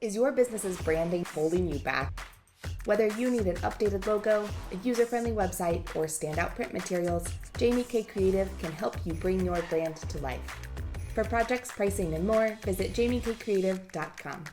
Is your business's branding holding you back? Whether you need an updated logo, a user-friendly website, or standout print materials, Jamie K Creative can help you bring your brand to life. For projects, pricing, and more, visit jamiekcreative.com.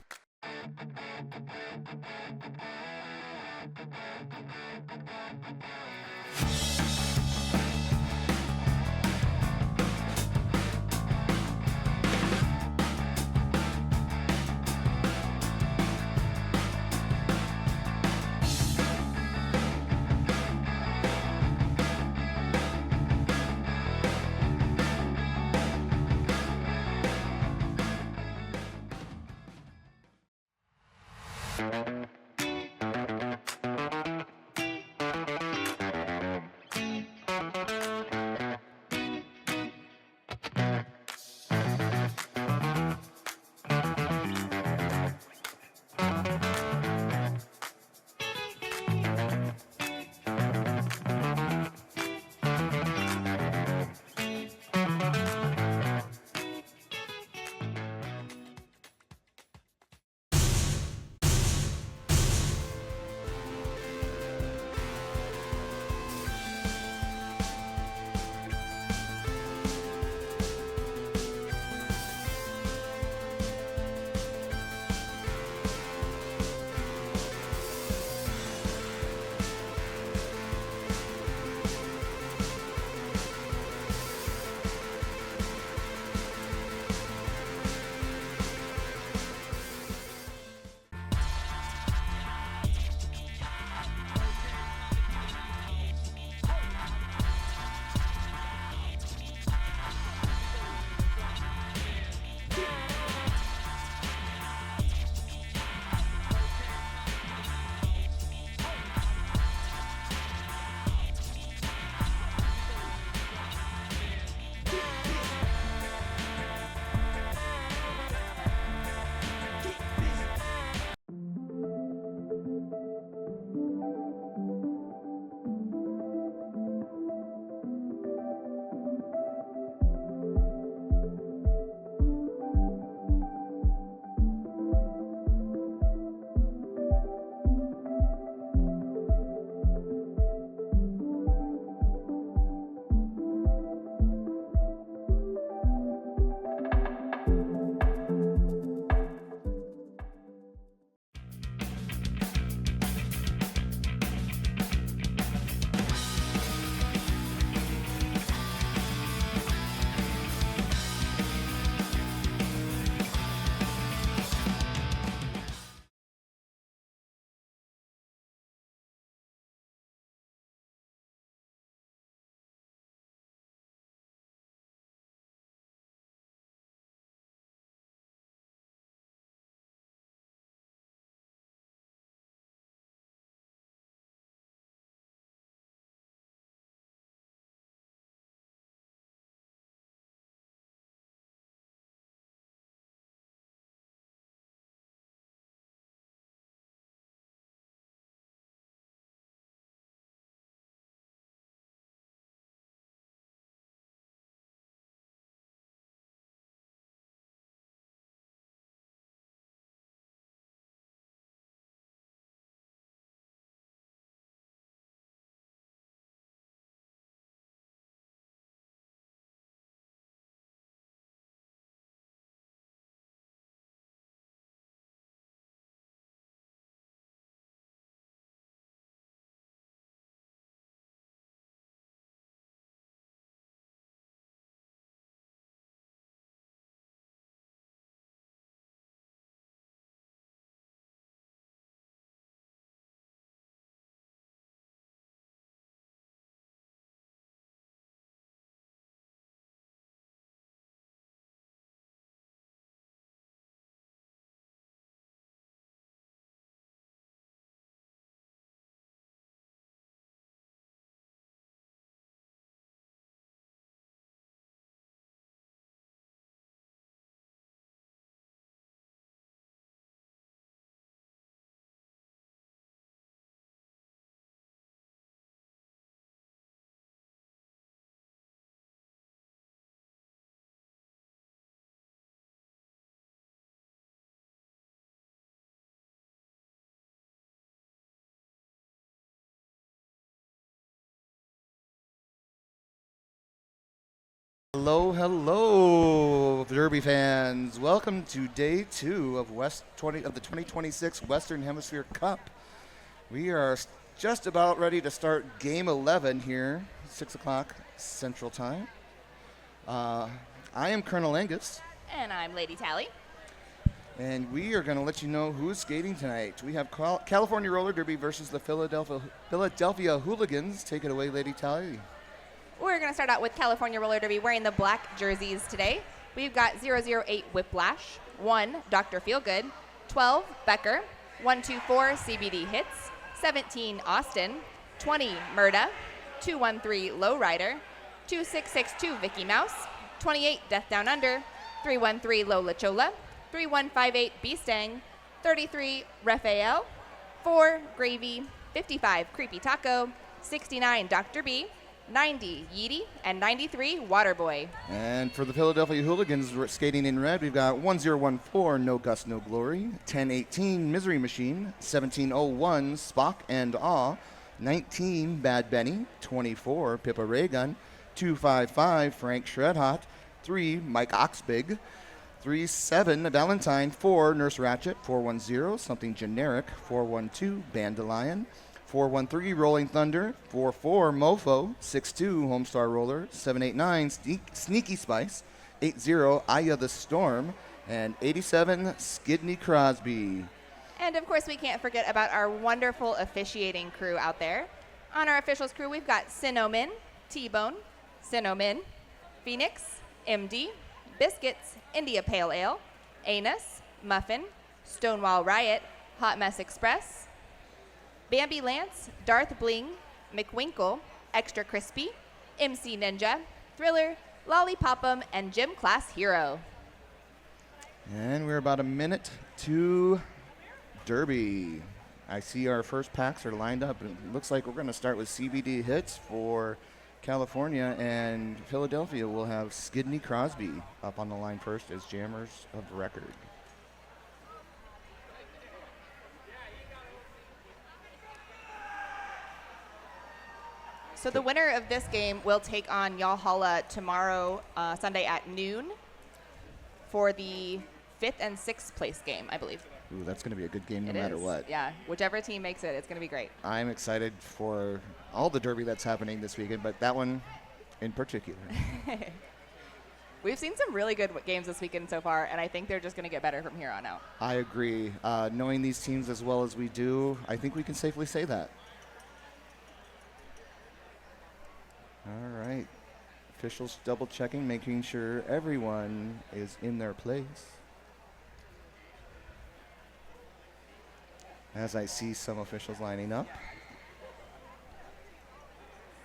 Hello, hello, Derby fans. Welcome to day 2 of the 2026 Western Hemisphere Cup. We are just about ready to start Game 11 here, 6 o'clock Central Time. I am Colonel Angus. And I'm Lady Tally. And we are going to let you know who's skating tonight. We have California Roller Derby versus the Philadelphia Hooligans. Take it away, Lady Tally. We're going to start out with California Roller Derby wearing the black jerseys today. We've got 008 Whiplash, 1 Dr. Feelgood, 12 Becker, 124 CBD Hits, 17 Austin, 20 Murda, 213 Lowrider, 2662 Vicky Mouse, 28 Death Down Under, 313 Lola Chola, 3158 Beastang, 33 Raphael, 4 Gravy, 55 Creepy Taco, 69 Dr. B, 90 Yeety, and 93 Waterboy. And for the Philadelphia Hooligans skating in red, we've got 1014 No Gust No Glory, 1018 Misery Machine, 1701 Spock and Awe, 19 Bad Benny, 24 Pippa Raygun, 255 Frank Shredhot, 3 Mike Oxbig, 37 Valentine, 4 Nurse Ratchet, 410 Something Generic, 412 Bandelion, 413 Rolling Thunder, 44 Mofo, 62 Homestar Roller, 789 Sneaky Spice, 80 Aya the Storm, and 87 Skidney Crosby. And of course, we can't forget about our wonderful officiating crew out there. On our officials crew, we've got Sinomin, T-Bone, Sinomin, Phoenix, MD, Biscuits, India Pale Ale, Anus, Muffin, Stonewall Riot, Hot Mess Express, Bambi Lance, Darth Bling, McWinkle, Extra Crispy, MC Ninja, Thriller, Lollipop'em, and Gym Class Hero. And we're about a minute to Derby. I see our first packs are lined up. It looks like we're going to start with CBD Hits for California, and Philadelphia will have Skidney Crosby up on the line first as jammers of record. So the winner of this game will take on Yalhalla tomorrow, Sunday at noon, for the 5th and 6th place game, I believe. Ooh, that's going to be a good game no It matter is. what. Yeah, whichever team makes it, it's going to be great. I'm excited for all the Derby that's happening this weekend, but that one in particular. We've seen some really good games this weekend so far, and I think they're just going to get better from here on out. I agree. Knowing these teams as well as we do, I think we can safely say that. All right. Officials double checking, making sure everyone is in their place. As I see some officials lining up.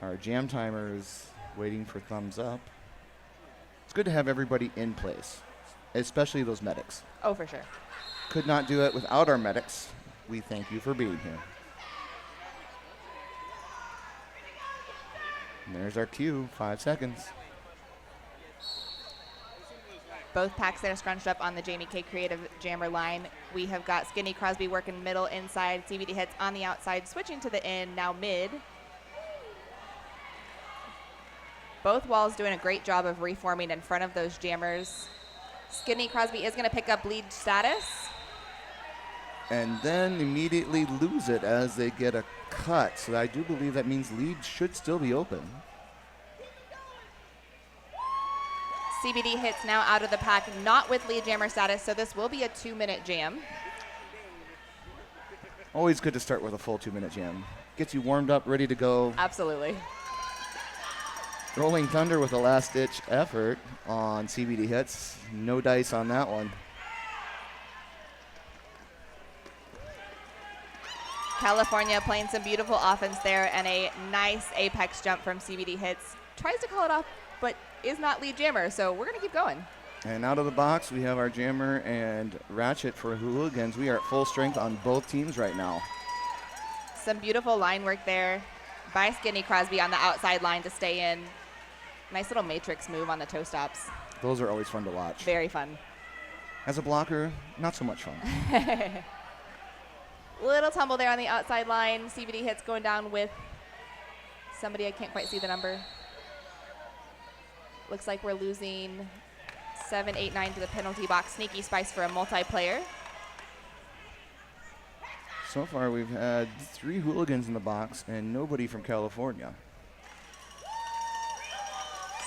Our jam timer is waiting for thumbs up. It's good to have everybody in place, especially those medics. Oh, for sure. Could not do it without our medics. We thank you for being here. And there's our cue, 5 seconds. Both packs that are scrunched up on the Jamie K Creative Jammer line. We have got Skinny Crosby working middle, inside, CBD Hits on the outside, switching to the end, now mid. Both walls doing a great job of reforming in front of those jammers. Skinny Crosby is going to pick up lead status. And then immediately lose it as they get a cut. So I do believe that means lead should still be open. CBD Hits now out of the pack, not with lead jammer status, so this will be a 2-minute jam. Always good to start with a full 2-minute jam. Gets you warmed up, ready to go. Absolutely. Rolling Thunder with a last-ditch effort on CBD Hits. No dice on that one. California playing some beautiful offense there, and a nice apex jump from CBD Hits. Tries to call it off, but is not lead jammer, so we're going to keep going. And out of the box, we have our jammer and Ratchet for Hooligans. We are at full strength on both teams right now. Some beautiful line work there by Skinny Crosby on the outside line to stay in. Nice little matrix move on the toe stops. Those are always fun to watch. Very fun. As a blocker, not so much fun. Little tumble there on the outside line. CBD Hits going down with somebody, I can't quite see the number. Looks like we're losing 7, 8, 9 to the penalty box. Sneaky Spice for a multiplayer. So far, we've had 3 Hooligans in the box and nobody from California.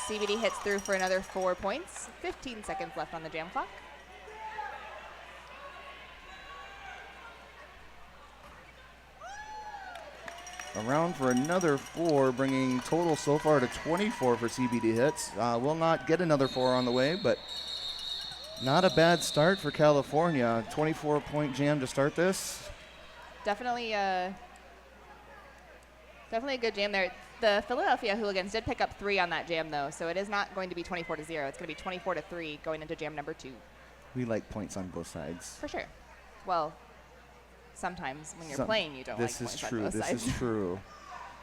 CBD hits through for another 4 points. 15 seconds left on the jam clock. Around for another 4, bringing total so far to 24 for CBD hits. Will not get another 4 on the way, but not a bad start for California. 24-point jam to start this. Definitely a good jam there. The Philadelphia Hooligans did pick up 3 on that jam, though, so it is not going to be 24-0. It's going to be 24-3 going into jam number 2. We like points on both sides. For sure. Well, sometimes when you're playing, you don't like points on both sides. This is true.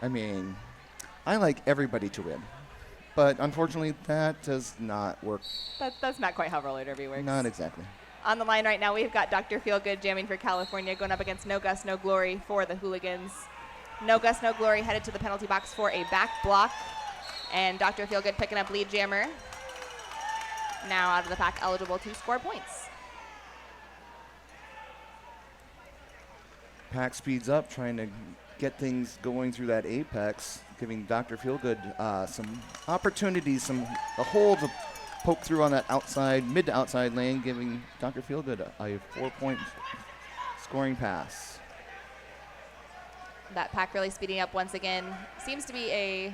I mean, I like everybody to win, but unfortunately, that does not work. That's not quite how roller derby works. Not exactly. On the line right now, we've got Dr. Feelgood jamming for California, going up against No Gus, No Glory for the Hooligans. No Gus, No Glory headed to the penalty box for a back block, and Dr. Feelgood picking up lead jammer. Now out of the pack, eligible to score points. Pack speeds up, trying to get things going through that apex, giving Dr. Feelgood some opportunities, a hole to poke through on that outside, mid to outside lane, giving Dr. Feelgood a 4-point scoring pass. That pack really speeding up once again. Seems to be an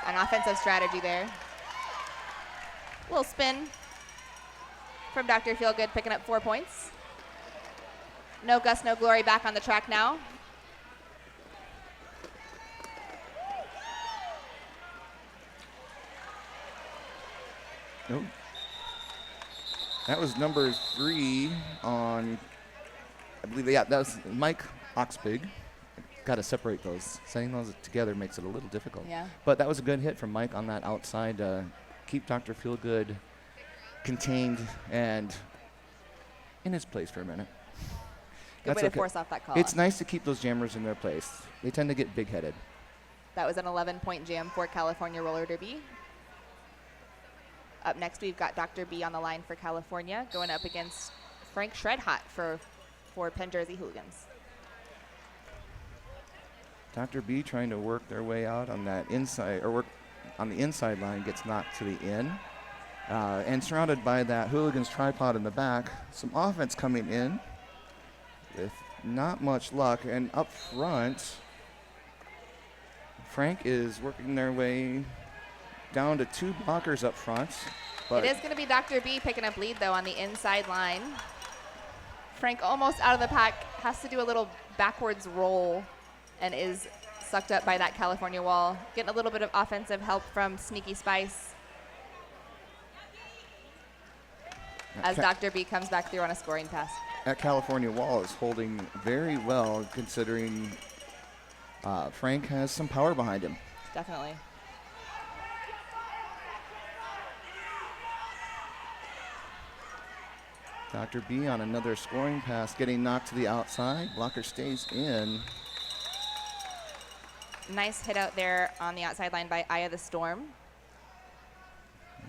offensive strategy there. Little spin from Dr. Feelgood, picking up 4 points. No Gus, No Glory back on the track now. Nope. That was number 3 on, I believe, that was Mike Oxbig. Got to separate those. Setting those together makes it a little difficult. Yeah. But that was a good hit from Mike on that outside. Keep Dr. Feelgood contained and in his place for a minute. Good way to force off that call. It's nice to keep those jammers in their place. They tend to get big-headed. That was an 11-point jam for California Roller Derby. Up next, we've got Dr. B on the line for California, going up against Frank Shredhot for Penn Jersey Hooligans. Dr. B trying to work their way out on that inside, or work on the inside line, gets knocked to the in. And surrounded by that Hooligans tripod in the back, some offense coming in with not much luck. And up front, Frank is working their way down to 2 blockers up front. It is going to be Dr. B picking up lead, though, on the inside line. Frank almost out of the pack, has to do a little backwards roll and is sucked up by that California wall. Getting a little bit of offensive help from Sneaky Spice as Dr. B comes back through on a scoring pass. That California wall is holding very well, considering Frank has some power behind him. Definitely. Dr. B on another scoring pass, getting knocked to the outside. Blocker stays in. Nice hit out there on the outside line by Aya the Storm,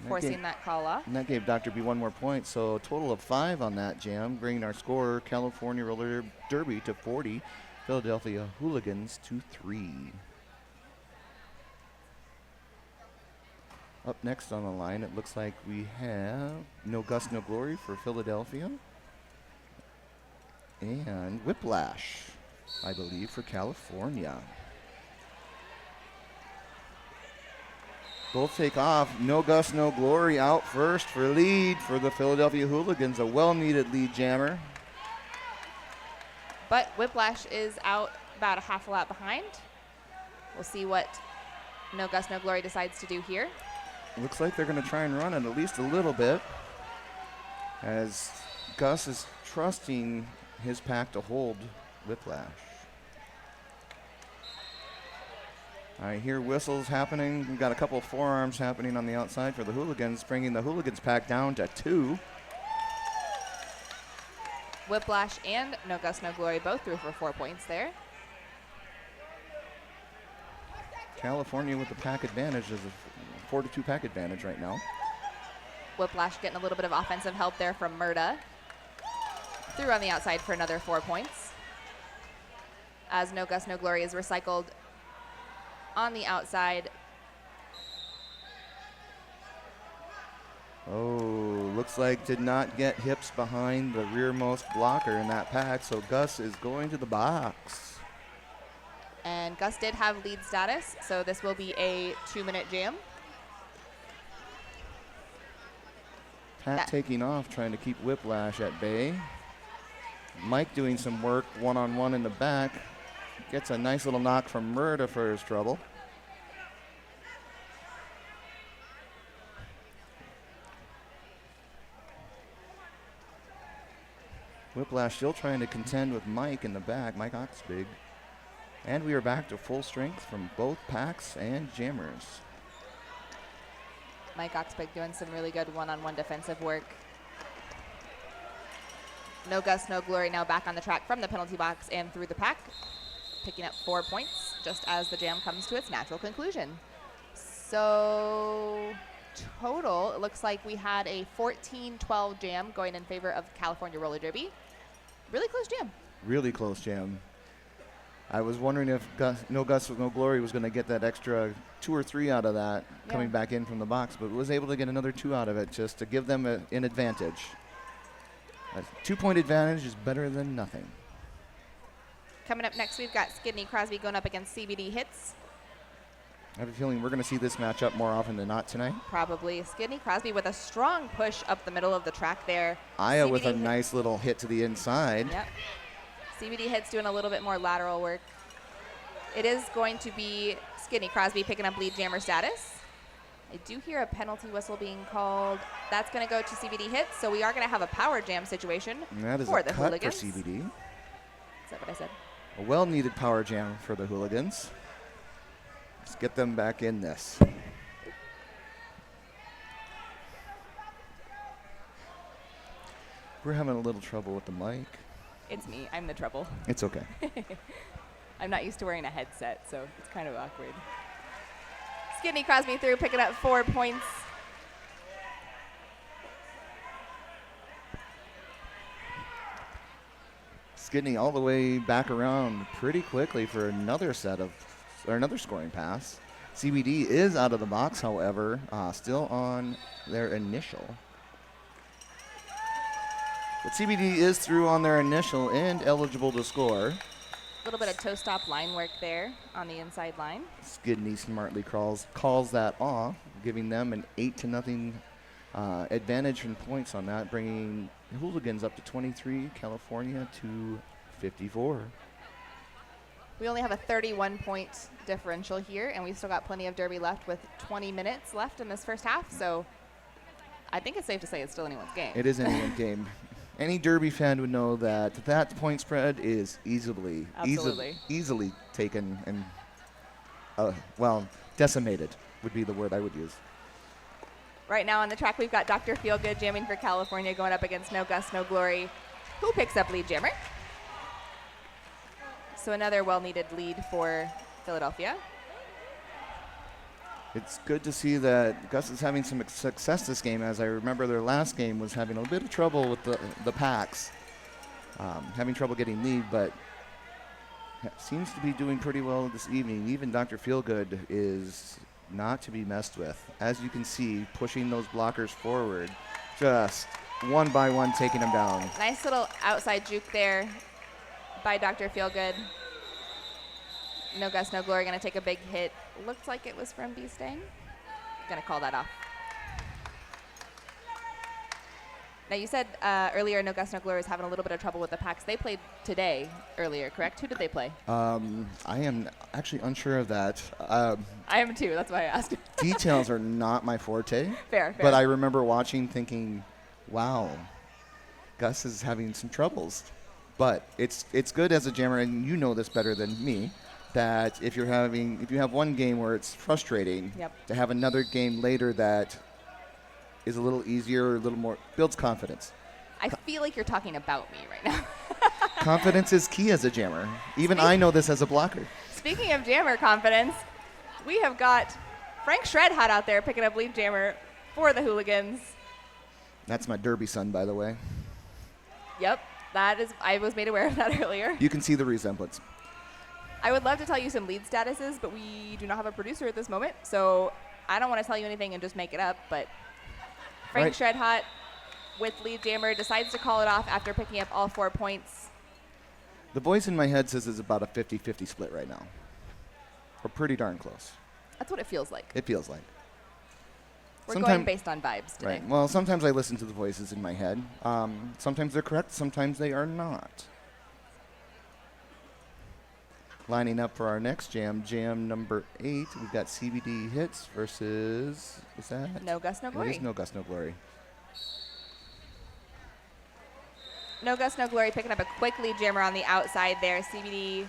forcing that call off. And that gave Dr. B 1 more point, so a total of 5 on that jam, bringing our score, California Roller Derby, to 40, Philadelphia Hooligans to 3. Up next on the line, it looks like we have No Gus, No Glory for Philadelphia, and Whiplash, I believe, for California. Both take off. No Gus, No Glory out first for lead for the Philadelphia Hooligans, a well-needed lead jammer. But Whiplash is out about a half a lap behind. We'll see what No Gus, No Glory decides to do here. Looks like they're going to try and run it at least a little bit, as Gus is trusting his pack to hold Whiplash. I hear whistles happening. We've got a couple of forearms happening on the outside for the Hooligans, bringing the Hooligans pack down to 2. Whiplash and No Gus, No Glory both threw for 4 points there. California with the pack advantage as 4-2 pack advantage right now. Whiplash getting a little bit of offensive help there from Murda. Through on the outside for another 4 points. As No Gus, No Glory is recycled on the outside. Oh, looks like did not get hips behind the rearmost blocker in that pack, so Gus is going to the box. And Gus did have lead status, so this will be a 2-minute jam. Pat taking off, trying to keep Whiplash at bay. Mike doing some work one-on-one in the back. Gets a nice little knock from Murda for his trouble. Whiplash still trying to contend with Mike in the back, Mike Oxbig. And we are back to full strength from both packs and jammers. Mike Oxbig doing some really good one-on-one defensive work. No Gus, No Glory now back on the track from the penalty box and through the pack, picking up 4 points just as the jam comes to its natural conclusion. So total, it looks like we had a 14-12 jam going in favor of California Roller Derby. Really close jam. Really close jam. I was wondering if No Gus, No Glory was going to get that extra 2 or 3 out of that coming back in from the box, but was able to get another 2 out of it just to give them an advantage. A 2-point advantage is better than nothing. Coming up next, we've got Skidney Crosby going up against CBD Hits. I have a feeling we're going to see this matchup more often than not tonight. Probably. Skidney Crosby with a strong push up the middle of the track there. Aya with a nice little hit to the inside. Yep. CBD Hits doing a little bit more lateral work. It is going to be Skidney Crosby picking up lead jammer status. I do hear a penalty whistle being called. That's going to go to CBD Hits, so we are going to have a power jam situation And that is for a the cut Hooligans. for CBD. Is that what I said? A well-needed power jam for the Hooligans. Let's get them back in this. We're having a little trouble with the mic. It's me. I'm the trouble. It's okay. I'm not used to wearing a headset, so it's kind of awkward. Skidney Crosby through, picking up 4 points. Skidney all the way back around pretty quickly for another scoring pass. CBD is out of the box, however, still on their initial. But CBD is through on their initial and eligible to score. A little bit of toe stop line work there on the inside line. Skidney smartly calls that off, giving them an 8-0 advantage in points on that, bringing Hooligans up to 23, California to 54. We only have a 31-point differential here, and we've still got plenty of Derby left with 20 minutes left in this first half, so I think it's safe to say it's still anyone's game. It is anyone's game. Any Derby fan would know that that point spread is easily taken and, decimated would be the word I would use. Right now on the track, we've got Dr. Feelgood jamming for California going up against No Gus, No Glory, who picks up lead jammer. So another well-needed lead for Philadelphia. It's good to see that Gus is having some success this game, as I remember their last game was having a bit of trouble with the packs, having trouble getting lead, but seems to be doing pretty well this evening. Even Dr. Feelgood is not to be messed with. As you can see, pushing those blockers forward, just one by one taking them down. Nice little outside juke there by Dr. Feelgood. No Gus, No Glory going to take a big hit. Looked like it was from B-Stang. Going to call that off. Now you said earlier No Gus, No Glory is having a little bit of trouble with the packs. They played today earlier, correct? Who did they play? I am actually unsure of that. I am too. That's why I asked. Details are not my forte. Fair. But I remember watching thinking, wow, Gus is having some troubles. But it's good as a jammer, and you know this better than me, that if you have one game where it's frustrating, to have another game later that is a little easier, a little more, builds confidence. I feel like you're talking about me right now. Confidence is key as a jammer. Even I know this as a blocker. Speaking of jammer confidence, we have got Frank Shredhot out there picking up lead jammer for the Hooligans. That's my Derby son, by the way. Yep, I was made aware of that earlier. You can see the resemblance. I would love to tell you some lead statuses, but we do not have a producer at this moment, so I don't want to tell you anything and just make it up, but Frank Shredhot with lead jammer decides to call it off after picking up all 4 points. The voice in my head says it's about a 50-50 split right now. We're pretty darn close. That's what it feels like. It feels like. We're going based on vibes today. Right. Well, sometimes I listen to the voices in my head. Sometimes they're correct, sometimes they are not. Lining up for our next jam, jam number 8, we've got CBD Hits versus, what's that? No Gus, No Glory. It is No Gus, No Glory. No Gus, No Glory picking up a quick lead jammer on the outside there. CBD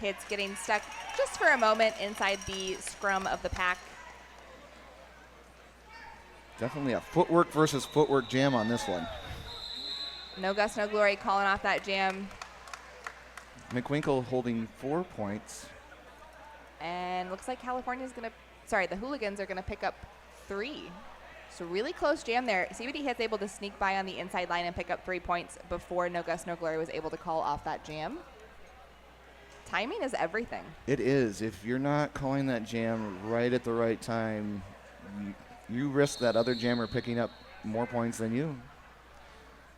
Hits getting stuck just for a moment inside the scrum of the pack. Definitely a footwork versus footwork jam on this one. No Gus, No Glory calling off that jam. McWinkle holding 4 points. And looks like the Hooligans are going to pick up 3. So really close jam there. CBD Hits able to sneak by on the inside line and pick up 3 points before No Gus, No Glory was able to call off that jam. Timing is everything. It is. If you're not calling that jam right at the right time, you risk that other jammer picking up more points than you.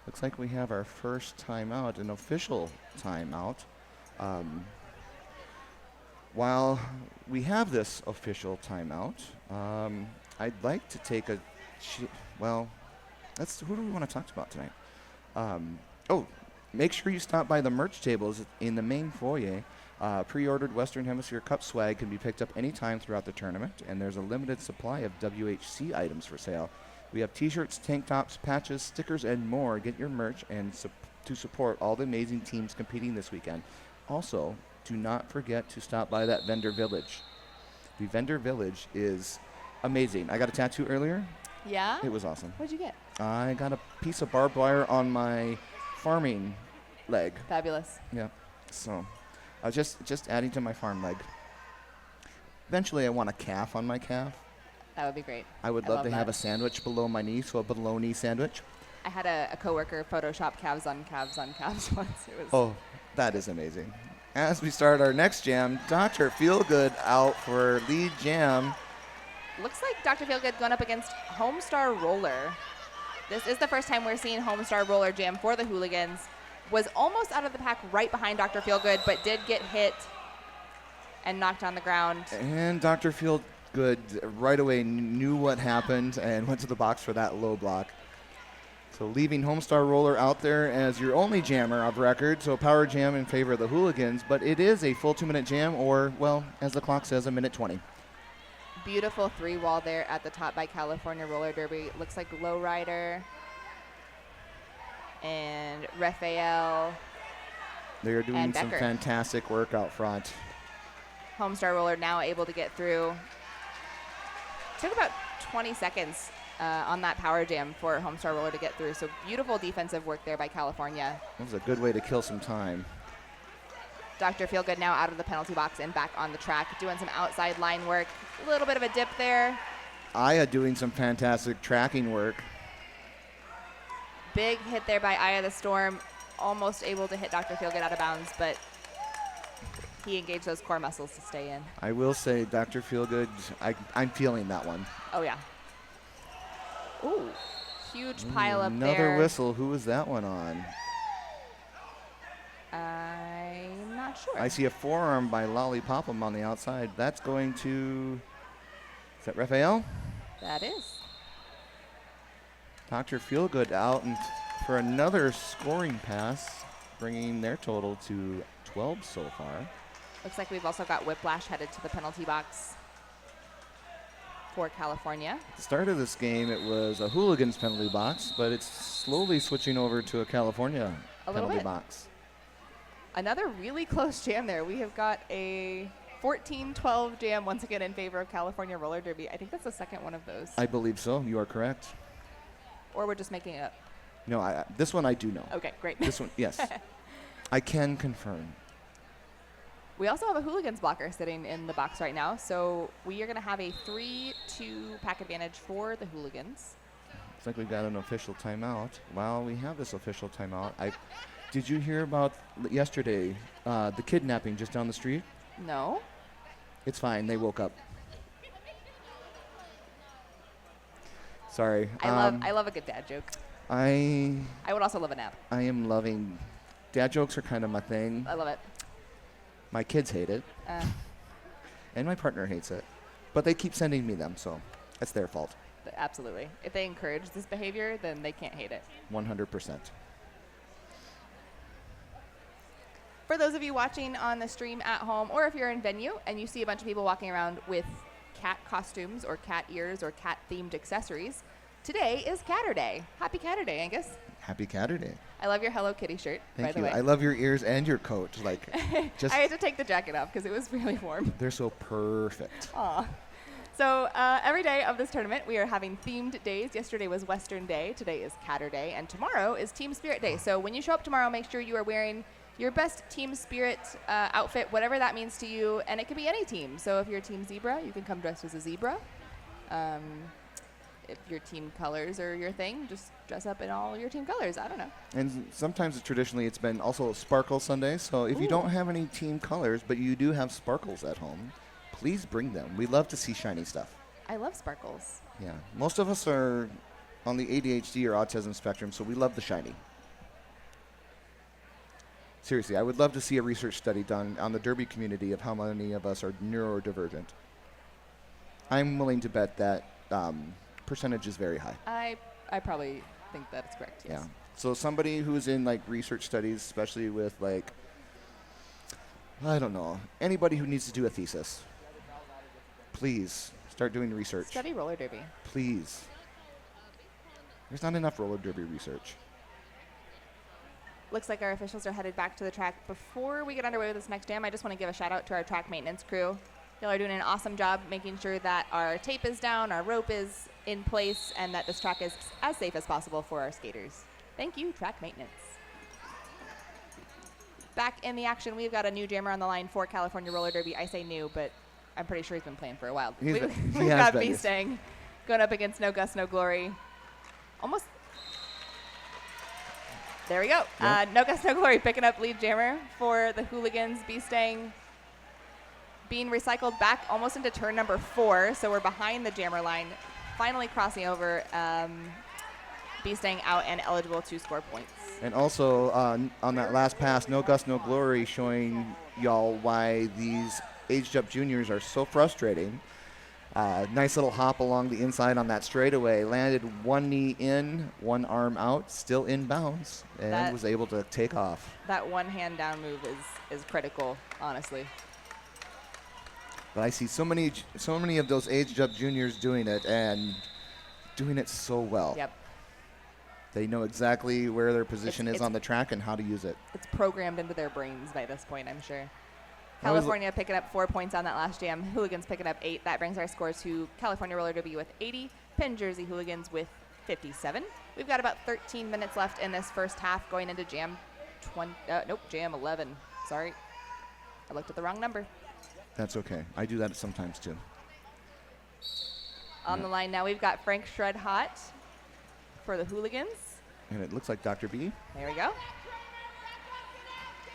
Looks like we have our first timeout, an official timeout. While we have this official timeout, I'd like to take a who do we want to talk about tonight? Make sure you stop by the merch tables in the main foyer. Pre-ordered Western Hemisphere Cup swag can be picked up anytime throughout the tournament, and there's a limited supply of WHC items for sale. We have t-shirts, tank tops, patches, stickers, and more. Get your merch and to support all the amazing teams competing this weekend. Also, do not forget to stop by that vendor village. The vendor village is amazing. I got a tattoo earlier. Yeah? It was awesome. What'd you get? I got a piece of barbed wire on my farming leg. Fabulous. Yeah. So I was just adding to my farm leg. Eventually I want a calf on my calf. That would be great. I would love to have a sandwich below my knee, so a below-knee sandwich. I had a coworker Photoshop calves on calves on calves once. It was Oh, that is amazing. As we start our next jam, Dr. Feelgood out for lead jam. Looks like Dr. Feelgood going up against Homestar Roller. This is the first time we're seeing Homestar Roller jam for the Hooligans. Was almost out of the pack right behind Dr. Feelgood, but did get hit and knocked on the ground. And Dr. Feelgood right away knew what happened and went to the box for that low block. So leaving Homestar Roller out there as your only jammer of record, so power jam in favor of the Hooligans, but it is a full 2-minute jam, or, well, as the clock says, a minute 20. Beautiful 3-wall there at the top by California Roller Derby. Looks like Lowrider and Raphael. They are doing some Becker. fantastic work out front. Homestar Roller now able to get through. Took about 20 seconds on that power jam for Homestar Roller to get through. So beautiful defensive work there by California. That was a good way to kill some time. Dr. Feelgood now out of the penalty box and back on the track, doing some outside line work. A little bit of a dip there. Aya doing some fantastic tracking work. Big hit there by Aya the Storm. Almost able to hit Dr. Feelgood out of bounds, but he engaged those core muscles to stay in. I will say, Dr. Feelgood, I'm feeling that one. Oh, yeah. Ooh, huge pile up there. Another whistle. Who was that one on? I'm not sure. I see a forearm by Lollipop'em on the outside. That's going to, is that Raphael? That is. Dr. Feelgood out and for another scoring pass, bringing their total to 12 so far. Looks like we've also got Whiplash headed to the penalty box for California. At the start of this game, it was a Hooligans penalty box, but it's slowly switching over to a California penalty box. Another really close jam there. We have got a 14-12 jam once again in favor of California Roller Derby. I think that's the second one of those. I believe so. You are correct. Or we're just making it up. No, this one I do know. Okay, great. This one, yes. I can confirm. We also have a Hooligans blocker sitting in the box right now, so we are going to have a 3-2 pack advantage for the Hooligans. Looks like we've got an official timeout. While we have this official timeout, did you hear about yesterday the kidnapping just down the street? No. It's fine. They woke up. Sorry. I love a good dad joke. I would also love a nap. I am loving dad jokes are kind of my thing. I love it. My kids hate it, and my partner hates it, but they keep sending me them, so it's their fault. Absolutely. If they encourage this behavior, then they can't hate it. 100%. For those of you watching on the stream at home, or if you're in venue and you see a bunch of people walking around with cat costumes or cat ears or cat-themed accessories, today is Catter Day. Happy Catter Day, Angus. Happy Catter Day. I love your Hello Kitty shirt, by the way. I love your ears and your coat. Like, just I had to take the jacket off because it was really warm. They're so perfect. Aw. So every day of this tournament, we are having themed days. Yesterday was Western Day. Today is Catter Day. And tomorrow is Team Spirit Day. So when you show up tomorrow, make sure you are wearing your best Team Spirit outfit, whatever that means to you. And it could be any team. So if you're Team Zebra, you can come dressed as a zebra. If your team colors are your thing, just dress up in all your team colors. I don't know. And sometimes traditionally it's been also Sparkle Sunday. So if you don't have any team colors, but you do have sparkles at home, please bring them. We love to see shiny stuff. I love sparkles. Yeah. Most of us are on the ADHD or autism spectrum, so we love the shiny. Seriously, I would love to see a research study done on the derby community of how many of us are neurodivergent. I'm willing to bet that percentage is very high. I probably think that's correct, yes. Yeah. So somebody who's in like research studies, especially with like, I don't know, anybody who needs to do a thesis, please start doing research. Study roller derby. Please. There's not enough roller derby research. Looks like our officials are headed back to the track. Before we get underway with this next jam, I just want to give a shout out to our track maintenance crew. Y'all are doing an awesome job making sure that our tape is down, our rope is in place, and that this track is as safe as possible for our skaters. Thank you, track maintenance. Back in the action, we've got a new jammer on the line for California Roller Derby. I say new, but I'm pretty sure he's been playing for a while. We've got B-Stang going up against No Gust, No Glory. Almost. There we go. Yep. No Gust, No Glory picking up lead jammer for the Hooligans. B-Stang being recycled back almost into turn number 4, so we're behind the jammer line. Finally crossing over, B-Stang out and eligible to score points. And also on that last pass, No Gust, No Glory, showing y'all why these aged up juniors are so frustrating. Nice little hop along the inside on that straightaway. Landed one knee in, one arm out, still in bounds, and was able to take off. That one hand down move is critical, honestly. But I see so many of those aged up juniors doing it and doing it so well. Yep. They know exactly where their position is on the track and how to use it. It's programmed into their brains by this point, I'm sure. California picking up 4 points on that last jam. Hooligans picking up 8. That brings our score to California Roller Derby with 80. Penn Jersey Hooligans with 57. We've got about 13 minutes left in this first half going into jam jam 11. Sorry. I looked at the wrong number. That's okay. I do that sometimes too. On the line now, we've got Frank Shred Hot for the Hooligans. And it looks like Dr. B. There we go.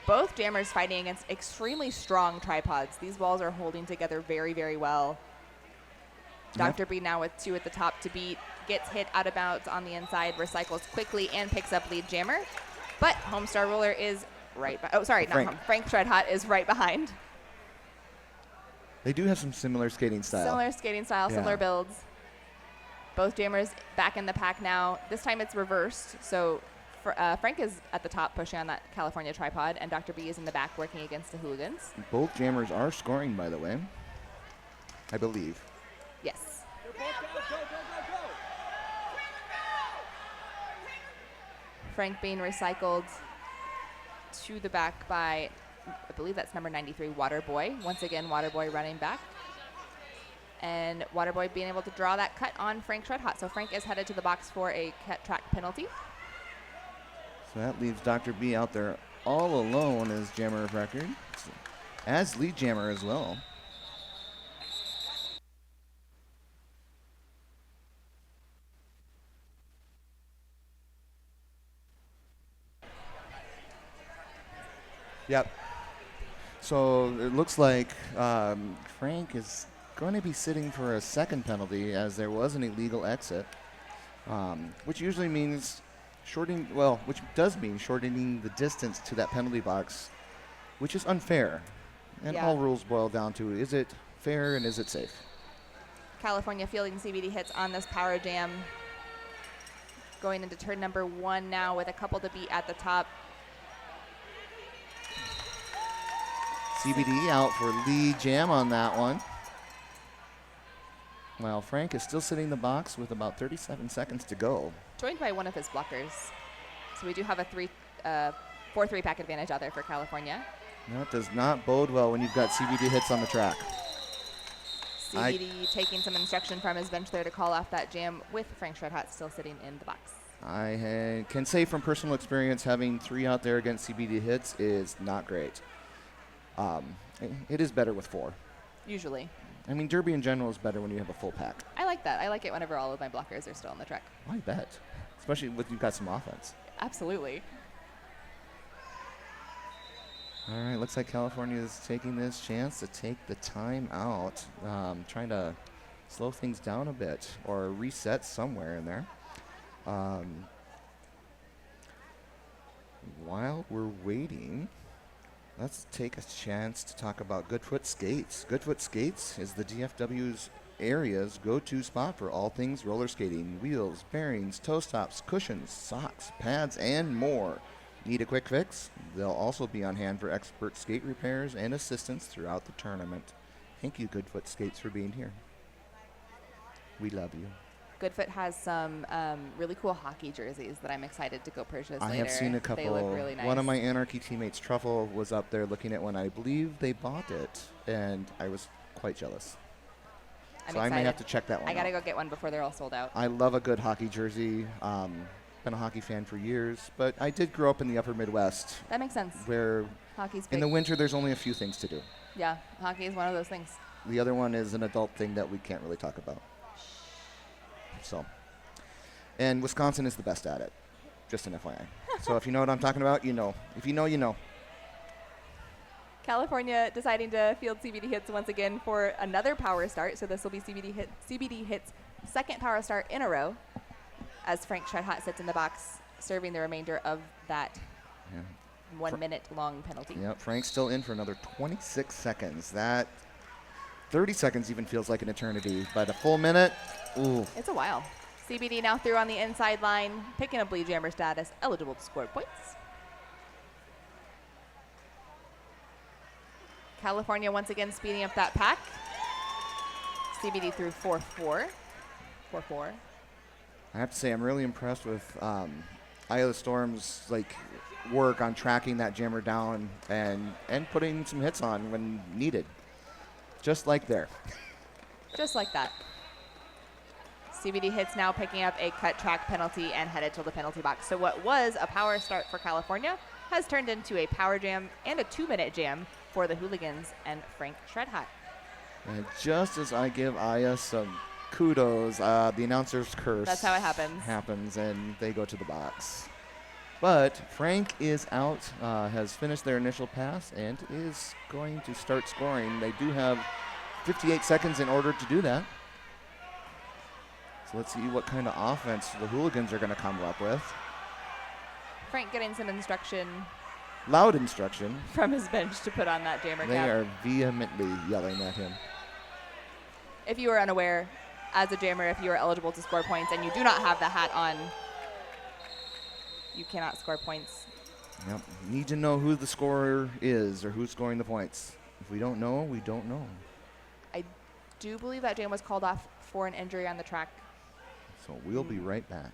Both jammers fighting against extremely strong tripods. These walls are holding together very, very well. Dr. B now with 2 at the top to beat. Gets hit out of bounds on the inside, recycles quickly, and picks up lead jammer. But Homestar Roller is right by. Oh, sorry, not Home. Frank Shred Hot is right behind. They do have some similar skating style. Similar builds. Both jammers back in the pack now. This time it's reversed. So Frank is at the top pushing on that California tripod, and Dr. B is in the back working against the Hooligans. Both jammers are scoring, by the way. I believe. Yes. Frank being recycled to the back by, I believe that's number 93, Waterboy. Once again, Waterboy running back. And Waterboy being able to draw that cut on Frank Shred Hot. So Frank is headed to the box for a cut track penalty. So that leaves Dr. B out there all alone as jammer of record. as lead jammer as well. Yep. So it looks like Frank is going to be sitting for a second penalty, as there was an illegal exit, which usually means which does mean shortening the distance to that penalty box, which is unfair. And Yeah. all rules boil down to, is it fair and is it safe? California fielding CBD hits on this power jam. Going into turn number 1 now with a couple to beat at the top. CBD out for lead jam on that one. Well, Frank is still sitting in the box with about 37 seconds to go. Joined by one of his blockers. So we do have a 4-3 pack advantage out there for California. That does not bode well when you've got CBD hits on the track. CBD taking some instruction from his bench there to call off that jam with Frank Shredhot still sitting in the box. I can say from personal experience, having 3 out there against CBD hits is not great. It is better with 4. Usually. I mean, Derby in general is better when you have a full pack. I like that. I like it whenever all of my blockers are still on the track. I bet. Especially with you've got some offense. Absolutely. All right, looks like California is taking this chance to take the time out, trying to slow things down a bit or reset somewhere in there. While we're waiting, let's take a chance to talk about Goodfoot Skates. Goodfoot Skates is the DFW's area's go-to spot for all things roller skating: wheels, bearings, toe stops, cushions, socks, pads, and more. Need a quick fix? They'll also be on hand for expert skate repairs and assistance throughout the tournament. Thank you, Goodfoot Skates, for being here. We love you. Goodfoot has some really cool hockey jerseys that I'm excited to go purchase later. I have seen a couple. They look really nice. One of my Anarchy teammates, Truffle, was up there looking at one. I believe they bought it, and I was quite jealous. I'm so excited. I may have to check that one I gotta out. go get one before they're all sold out. I love a good hockey jersey. Been a hockey fan for years, but I did grow up in the upper Midwest, That makes sense. where Hockey's big. in the winter there's only a few things to do. Yeah, hockey is one of those things. The other one is an adult thing that we can't really talk about. So, and Wisconsin is the best at it, just an FYI. So if you know what I'm talking about, you know. If you know, you know. California deciding to field CBD hits once again for another power start. So this will be CBD hits second power start in a row, as Frank Shredhot sits in the box, serving the remainder of that 1 minute long penalty. Yep, Frank's still in for another 26 seconds. That 30 seconds even feels like an eternity, but a full minute, ooh. It's a while. CBD now through on the inside line, picking up lead jammer status, eligible to score points. California once again speeding up that pack. CBD through 4-4. 4-4. I have to say, I'm really impressed with Eye of the Storm's work on tracking that jammer down and putting some hits on when needed. Just like there. Just like that. CBD hits now picking up a cut track penalty and headed to the penalty box. So what was a power start for California has turned into a power jam and a 2-minute jam for the Hooligans and Frank Shredhot. And just as I give Aya some kudos, the announcer's curse. That's how it happens. Happens, and they go to the box. But Frank is out, has finished their initial pass, and is going to start scoring. They do have 58 seconds in order to do that. So let's see what kind of offense the Hooligans are going to come up with. Frank getting some instruction Loud instruction. from his bench to put on that jammer They cap. are vehemently yelling at him. If you are unaware, as a jammer, if you are eligible to score points and you do not have the hat on, you cannot score points. Yep. Need to know who the scorer is or who's scoring the points. If we don't know, we don't know. I do believe that jam was called off for an injury on the track. So we'll be right back.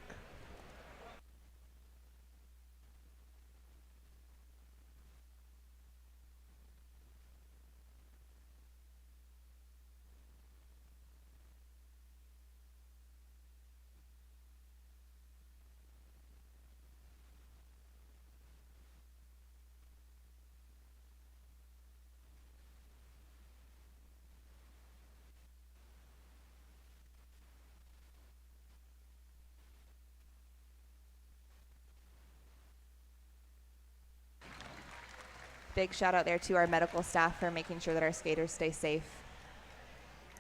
Big shout out there to our medical staff for making sure that our skaters stay safe.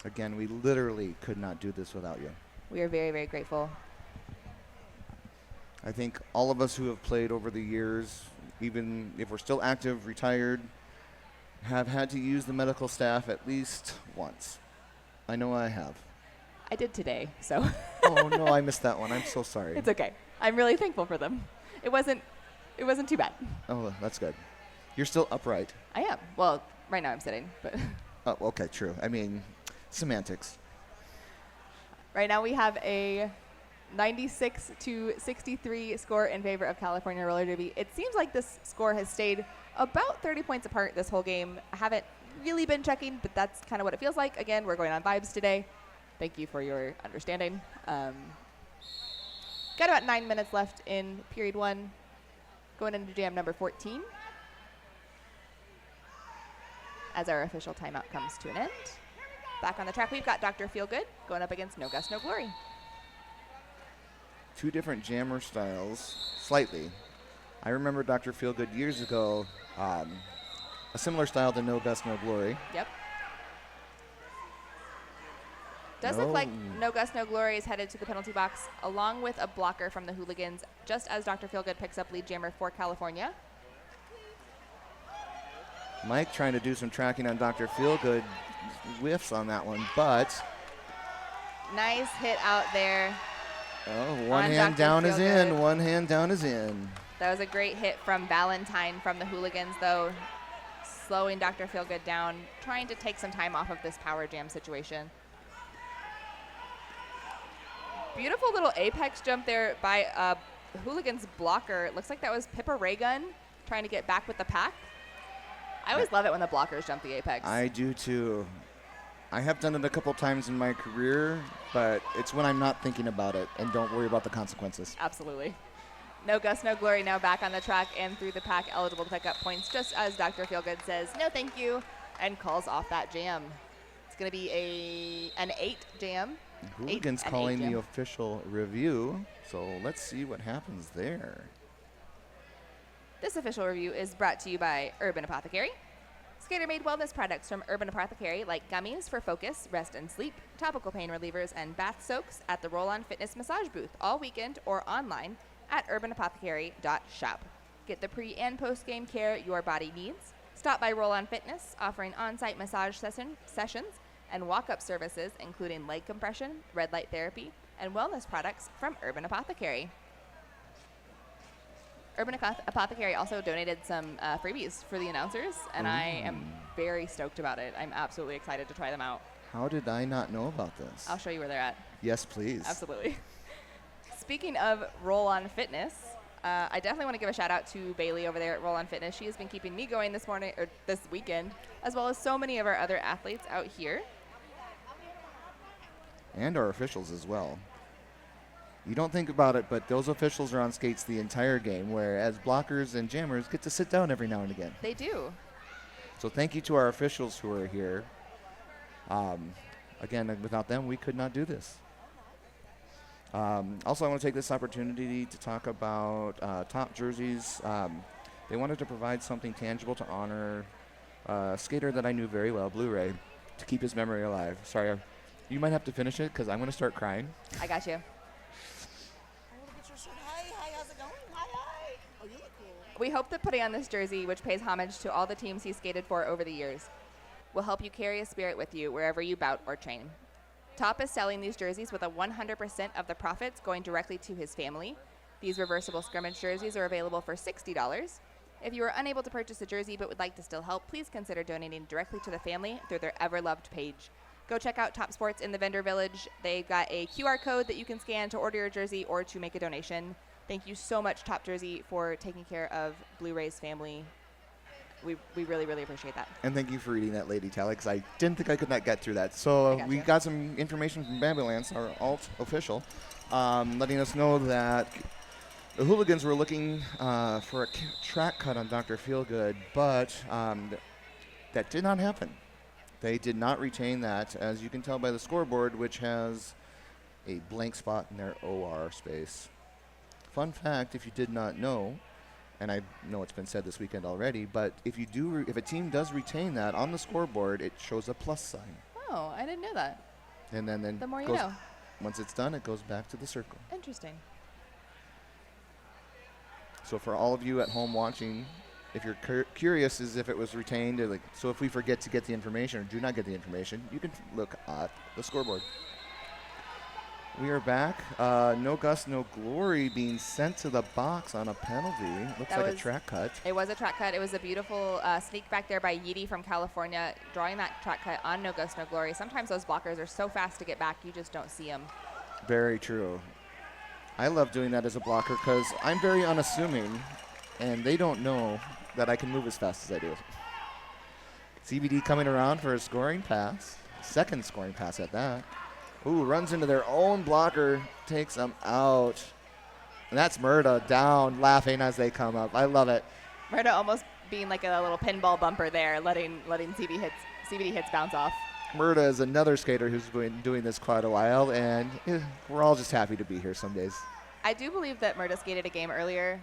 Again, we literally could not do this without you. We are very, very grateful. I think all of us who have played over the years, even if we're still active, retired, have had to use the medical staff at least once. I know I have. I did today, so. Oh, no, I missed that one. I'm so sorry. It's okay. I'm really thankful for them. It wasn't too bad. Oh, that's good. You're still upright. I am. Well, right now I'm sitting, but. Oh, okay, true. I mean, semantics. Right now we have a 96-63 score in favor of California Roller Derby. It seems like this score has stayed about 30 points apart this whole game. I haven't really been checking, but that's kind of what it feels like. Again, we're going on vibes today. Thank you for your understanding. Got about 9 minutes left in period 1, going into jam number 14. As our official timeout comes to an end. Back on the track, we've got Dr. Feelgood going up against No Gust, No Glory. Two different jammer styles, slightly. I remember Dr. Feelgood years ago, a similar style to No Gust, No Glory. Yep. Does look like No Gust, No Glory is headed to the penalty box along with a blocker from the Hooligans, just as Dr. Feelgood picks up lead jammer for California. Mike trying to do some tracking on Dr. Feelgood, whiffs on that one, but. Nice hit out there. Oh, one hand down is in, one hand down is in. That was a great hit from Valentine from the Hooligans, though, slowing Dr. Feelgood down, trying to take some time off of this power jam situation. Beautiful little apex jump there by Hooligans blocker. It looks like that was Pippa Raygun trying to get back with the pack. I always love it when the blockers jump the apex. I do too. I have done it a couple times in my career, but it's when I'm not thinking about it and don't worry about the consequences. Absolutely. No Gust, No Glory now back on the track and through the pack, eligible to pick up points, just as Dr. Feelgood says, no thank you, and calls off that jam. It's going to be an 8 jam. Hooligans calling the official review, so let's see what happens there. This official review is brought to you by Urban Apothecary. Skater-made wellness products from Urban Apothecary like gummies for focus, rest, and sleep, topical pain relievers, and bath soaks at the Roll-On Fitness Massage booth all weekend or online at urbanapothecary.shop. Get the pre- and post-game care your body needs. Stop by Roll-On Fitness, offering on-site massage sessions and walk-up services, including leg compression, red light therapy, and wellness products from Urban Apothecary. Urban Apothecary also donated some freebies for the announcers, and I am very stoked about it. I'm absolutely excited to try them out. How did I not know about this? I'll show you where they're at. Yes, please. Absolutely. Speaking of Roll-On Fitness, I definitely want to give a shout out to Bailey over there at Roll-On Fitness. She has been keeping me going this weekend, as well as so many of our other athletes out here. And our officials as well. You don't think about it, but those officials are on skates the entire game, whereas blockers and jammers get to sit down every now and again. They do. So thank you to our officials who are here. Again, without them, we could not do this. Also, I want to take this opportunity to talk about Top Jerseys. They wanted to provide something tangible to honor a skater that I knew very well, Blu-ray, to keep his memory alive. Sorry, you might have to finish it because I'm going to start crying. I got you. We hope that putting on this jersey, which pays homage to all the teams he skated for over the years, will help you carry a spirit with you wherever you bout or train. Top is selling these jerseys with a 100% of the profits going directly to his family. These reversible scrimmage jerseys are available for $60. If you are unable to purchase a jersey but would like to still help, please consider donating directly to the family through their ever-loved page. Go check out Top Sports in the Vendor Village. They've got a QR code that you can scan to order your jersey or to make a donation. Thank you so much, Top Jersey, for taking care of Blu-ray's family. We really, really appreciate that. And thank you for reading that, Lady Tally, because I didn't think I could not get through that. So we got some information from Bambulance, our alt official, letting us know that the Hooligans were looking for a track cut on Dr. Feelgood, but that did not happen. They did not retain that, as you can tell by the scoreboard, which has a blank spot in their OR space. Fun fact, if you did not know, and I know it's been said this weekend already, but if if a team does retain that on the scoreboard, it shows a plus sign. Oh, I didn't know that. And then The more you goes, know. once it's done, it goes back to the circle. Interesting. So for all of you at home watching, if you're curious as if it was retained, or so if we forget to get the information or do not get the information, you can look at the scoreboard. We are back. No Gus, No Glory being sent to the box on a penalty. Looks like a track cut. It was a track cut. It was a beautiful sneak back there by Yeedy from California, drawing that track cut on No Gus, No Glory. Sometimes those blockers are so fast to get back, you just don't see them. Very true. I love doing that as a blocker because I'm very unassuming, and they don't know that I can move as fast as I do. CBD coming around for a scoring pass. Second scoring pass at that. Ooh, runs into their own blocker, takes them out. And that's Murda down, laughing as they come up. I love it. Murda almost being like a little pinball bumper there, letting CBD hits bounce off. Murda is another skater who's been doing this quite a while, and we're all just happy to be here some days. I do believe that Murda skated a game earlier.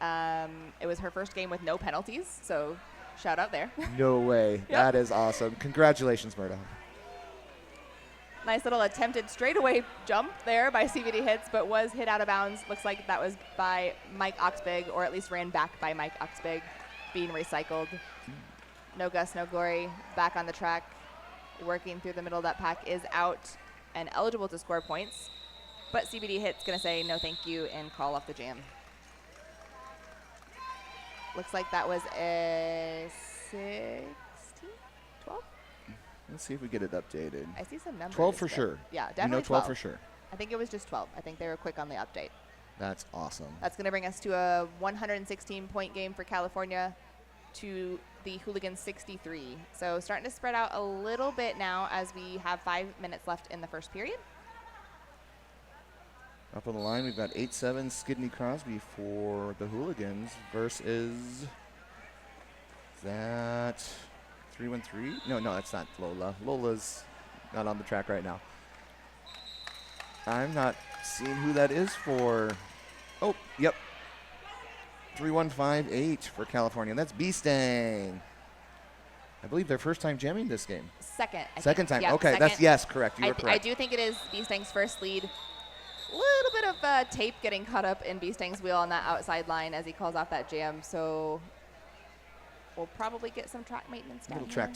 It was her first game with no penalties, so shout out there. No way. Yep. That is awesome. Congratulations, Murda. Nice little attempted straightaway jump there by CBD Hits, but was hit out of bounds. Looks like that was by Mike Oxbig, or at least ran back by Mike Oxbig, being recycled. No Gus, No Glory, back on the track, working through the middle of that pack, is out and eligible to score points. But CBD Hits going to say no thank you and call off the jam. Looks like that was a 16, 12? Let's see if we get it updated. I see some numbers. 12 for sure. Yeah, You definitely know 12 for sure. I think it was just 12. I think they were quick on the update. That's awesome. That's going to bring us to a 116-point game for California to the Hooligans 63. So starting to spread out a little bit now as we have 5 minutes left in the first period. Up on the line, we've got 8-7 Skidney Crosby for the Hooligans versus that 3-1-3. No, that's not Lola. Lola's not on the track right now. I'm not seeing who that is for. Oh, yep. 3-1-5-8 for California. That's B-Stang. I believe their first time jamming this game. Second time. Yeah, okay, second. that's yes, correct. You were correct. I do think it is B-Stang's first lead. Little bit of tape getting caught up in B-Stang's wheel on that outside line as he calls off that jam. So we'll probably get some track maintenance down. Little track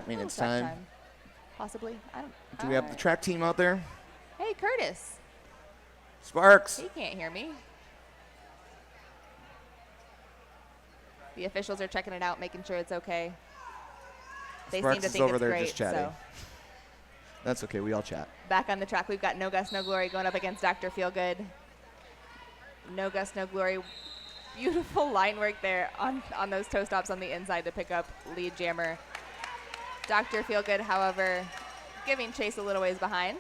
maintenance track time. Possibly. Do we have the track team out there? Hey, Curtis. Sparks. He can't hear me. The officials are checking it out, making sure it's okay. They Sparks seem to is think over it's there great. just chatting. So That's okay. We all chat. back on the track, we've got No Gus, No Glory going up against Dr. Feelgood. No Gus, No Glory. Beautiful line work there on those toe stops on the inside to pick up lead jammer. Dr. Feelgood, however, giving chase a little ways behind.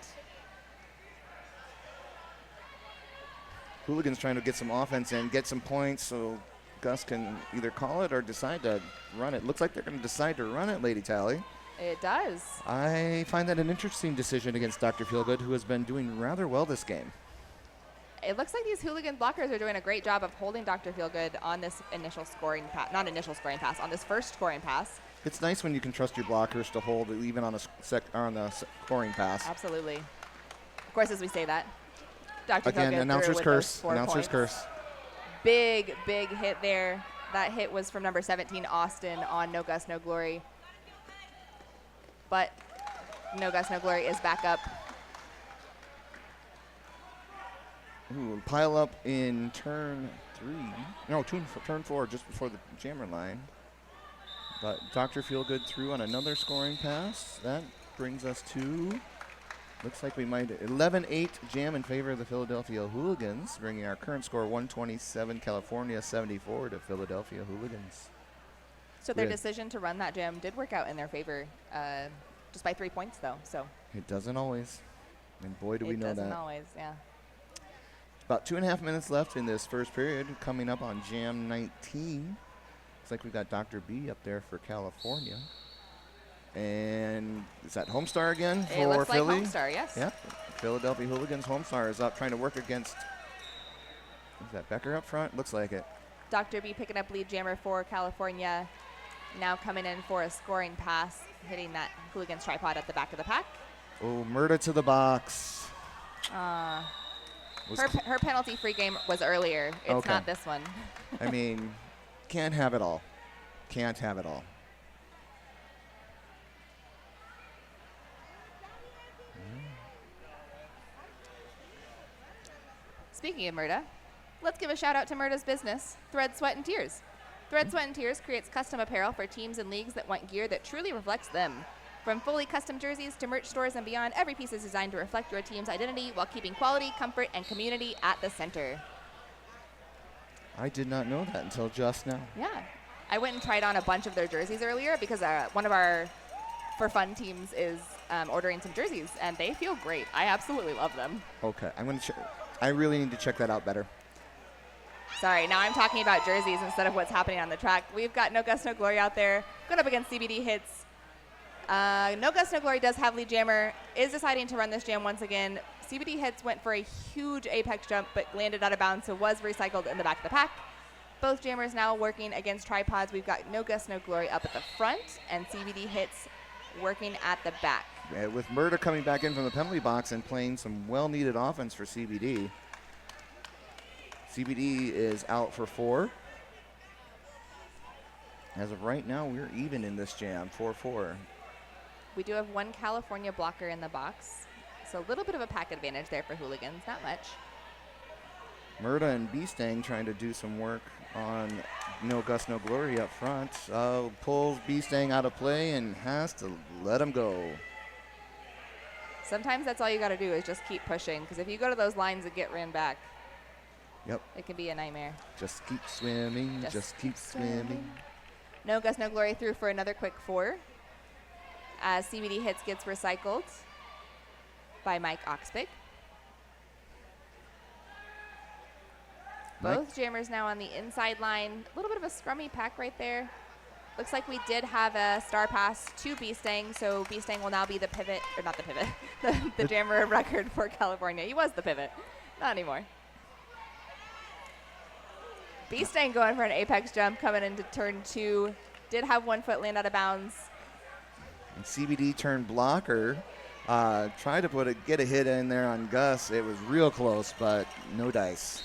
Hooligans trying to get some offense in, get some points so Gus can either call it or decide to run it. Looks like they're going to decide to run it, Lady Tally. It does. I find that an interesting decision against Dr. Feelgood, who has been doing rather well this game. It looks like these Hooligan blockers are doing a great job of holding Dr. Feelgood on this initial scoring pass, not initial scoring pass, on this first scoring pass. It's nice when you can trust your blockers to hold it even on the scoring pass. Absolutely. Of course, as we say that, Dr. Again, Feelgood announcer's through with curse. those 4 Announcer's points. curse. Big hit there. That hit was from number 17, Austin, on No Gus, No Glory. But No Gus, No Glory is back up. Ooh, pile up in turn 3. No, turn 4, just before the jammer line. But Dr. Feelgood through on another scoring pass. That brings us to, looks like we might, 11-8 jam in favor of the Philadelphia Hooligans, bringing our current score 127, California 74 to Philadelphia Hooligans. So their decision to run that jam did work out in their favor, just by 3 points, though. So It doesn't always. And boy, do we know It doesn't that. always, yeah. About 2.5 minutes left in this first period, coming up on Jam 19. Looks like we've got Dr. B up there for California. And is that Homestar again for It looks Philly? like Homestar, yes. Yep. Philadelphia Hooligans Homestar is up trying to work against, is that Becker up front? Looks like it. Dr. B picking up lead jammer for California. Now coming in for a scoring pass, hitting that Hooligans tripod at the back of the pack. Oh, Murda to the box. Her penalty-free game was earlier. It's not this one. I mean, can't have it all. Can't have it all. Speaking of Murda, let's give a shout out to Murda's business, Thread, Sweat, and Tears. Thread, Sweat, and Tears creates custom apparel for teams and leagues that want gear that truly reflects them. From fully custom jerseys to merch stores and beyond, every piece is designed to reflect your team's identity while keeping quality, comfort, and community at the center. I did not know that until just now. Yeah. I went and tried on a bunch of their jerseys earlier because one of our For Fun teams is ordering some jerseys, and they feel great. I absolutely love them. Okay, I'm going to I really need to check that out better. Sorry, now I'm talking about jerseys instead of what's happening on the track. We've got No Gust, No Glory out there, going up against CBD Hits. No Gust, No Glory does have lead jammer, is deciding to run this jam once again. CBD Hits went for a huge apex jump, but landed out of bounds, so was recycled in the back of the pack. Both jammers now working against tripods. We've got No Gust, No Glory up at the front, and CBD Hits working at the back. Yeah, with Murda coming back in from the penalty box and playing some well-needed offense for CBD. CBD is out for 4. As of right now, we're even in this jam, 4-4. We do have one California blocker in the box, so a little bit of a pack advantage there for Hooligans, not much. Murda and Beastang trying to do some work on No Gust, No Glory up front. Pulls Beastang out of play and has to let him go. Sometimes that's all you got to do is just keep pushing, because if you go to those lines and get ran back, it can be a nightmare. Just keep swimming, just keep swimming. No Gust, No Glory through for another quick 4. As CBD Hits gets recycled by Mike Oxbig. Both jammers now on the inside line. A little bit of a scrummy pack right there. Looks like we did have a star pass to Beastang, so Beastang will now be the pivot, or not the pivot, the jammer of record for California. He was the pivot, not anymore. Beastang going for an apex jump coming into turn 2. Did have 1 foot land out of bounds. And CBD turned blocker. Tried to get a hit in there on Gus. It was real close, but no dice.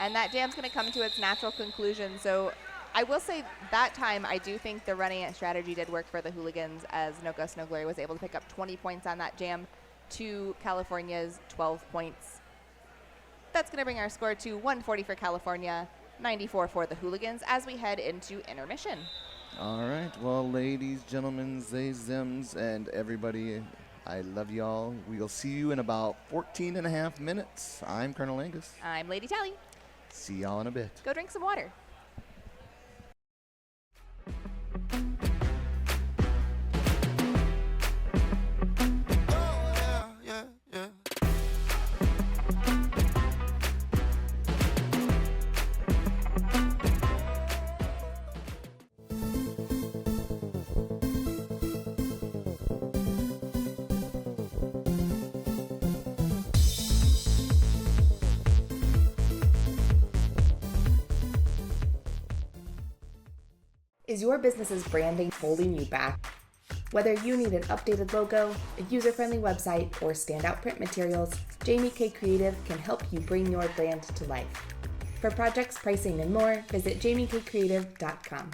And that jam's going to come to its natural conclusion. So I will say that time I do think the running it strategy did work for the Hooligans, as No Gust, No Glory was able to pick up 20 points on that jam to California's 12 points. That's going to bring our score to 140 for California, 94 for the Hooligans as we head into intermission. All right. Well, ladies, gentlemen, zays, zims, and everybody, I love y'all. We'll see you in about 14 and a half minutes. I'm Colonel Angus. I'm Lady Tally. See y'all in a bit. Go drink some water. Is your business's branding holding you back? Whether you need an updated logo, a user-friendly website, or standout print materials, Jamie K Creative can help you bring your brand to life. For projects, pricing, and more, visit jamiekcreative.com.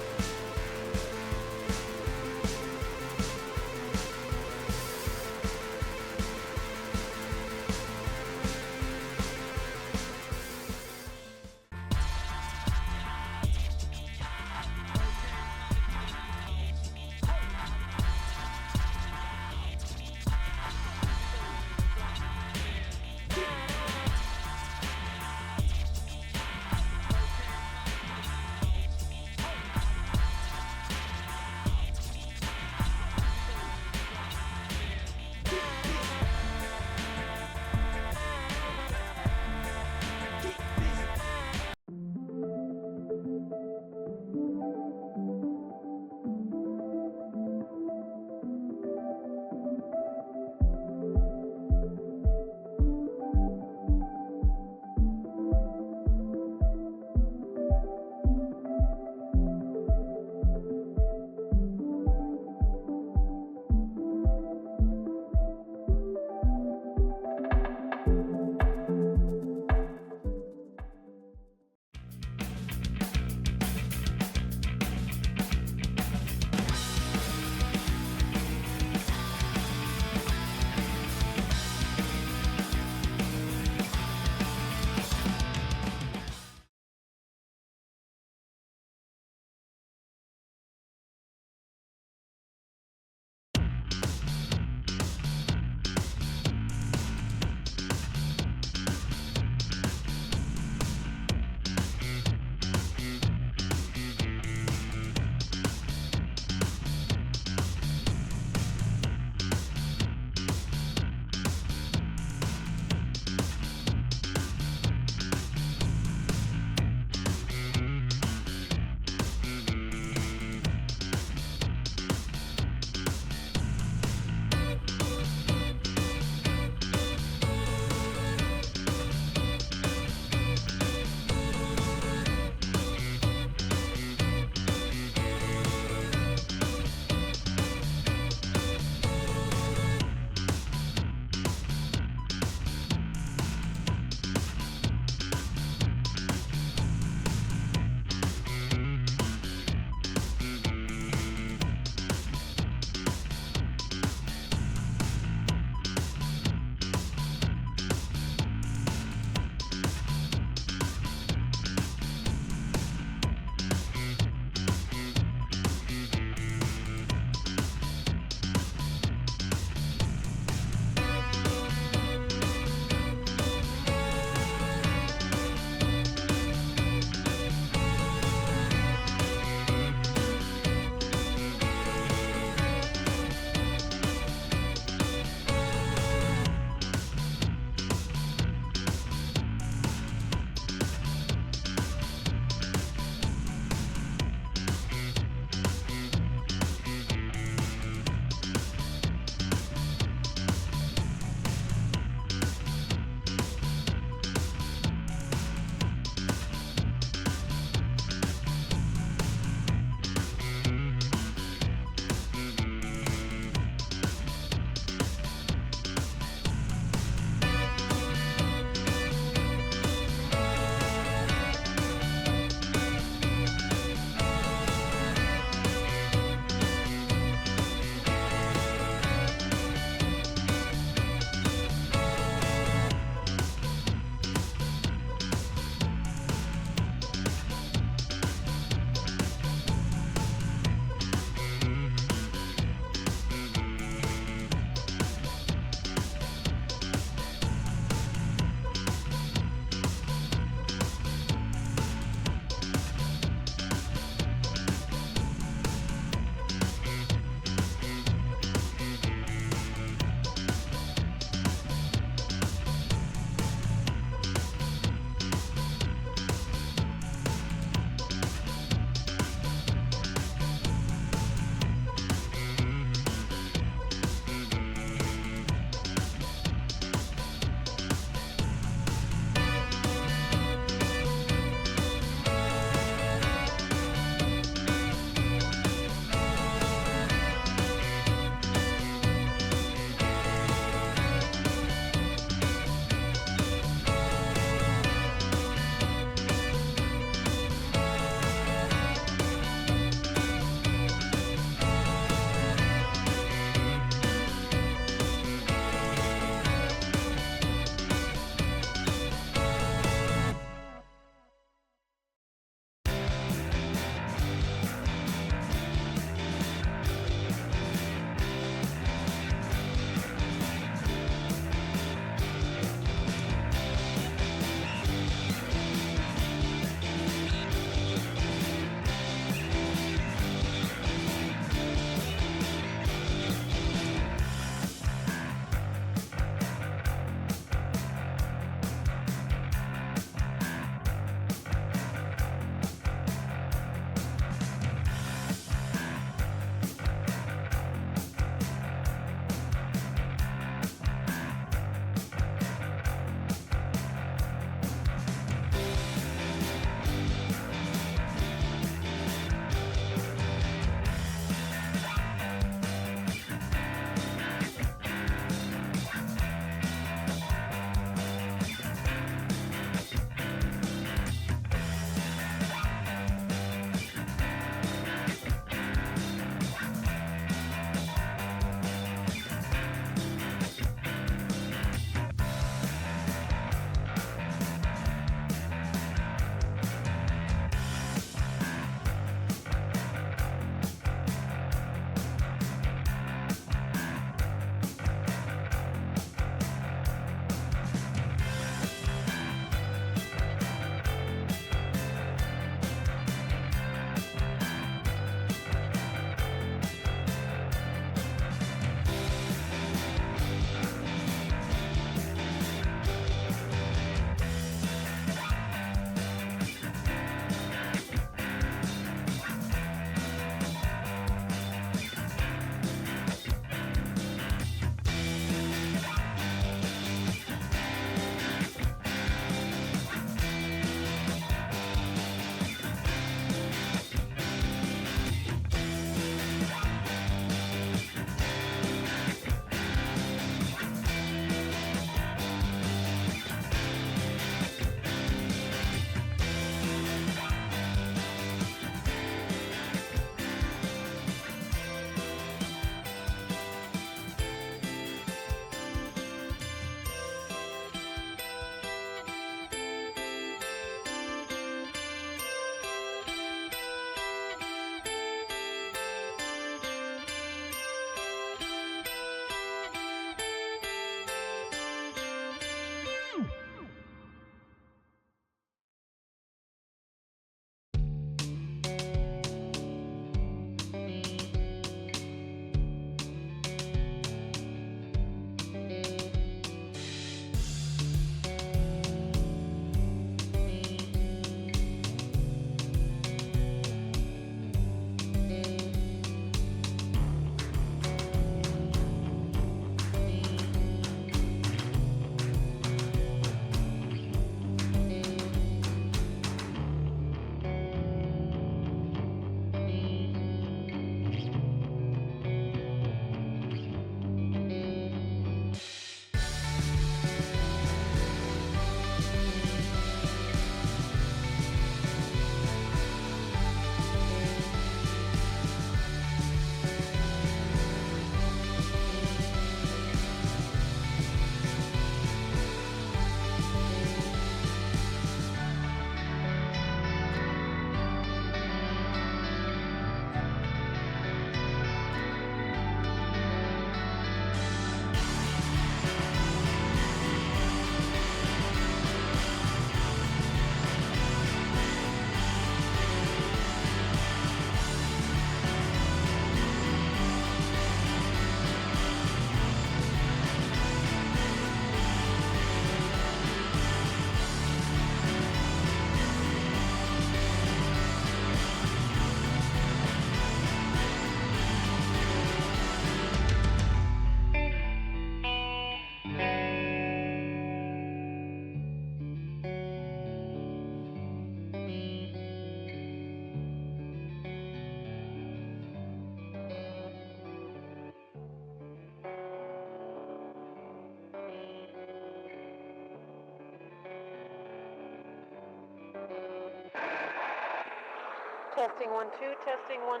Testing 1 2, testing 1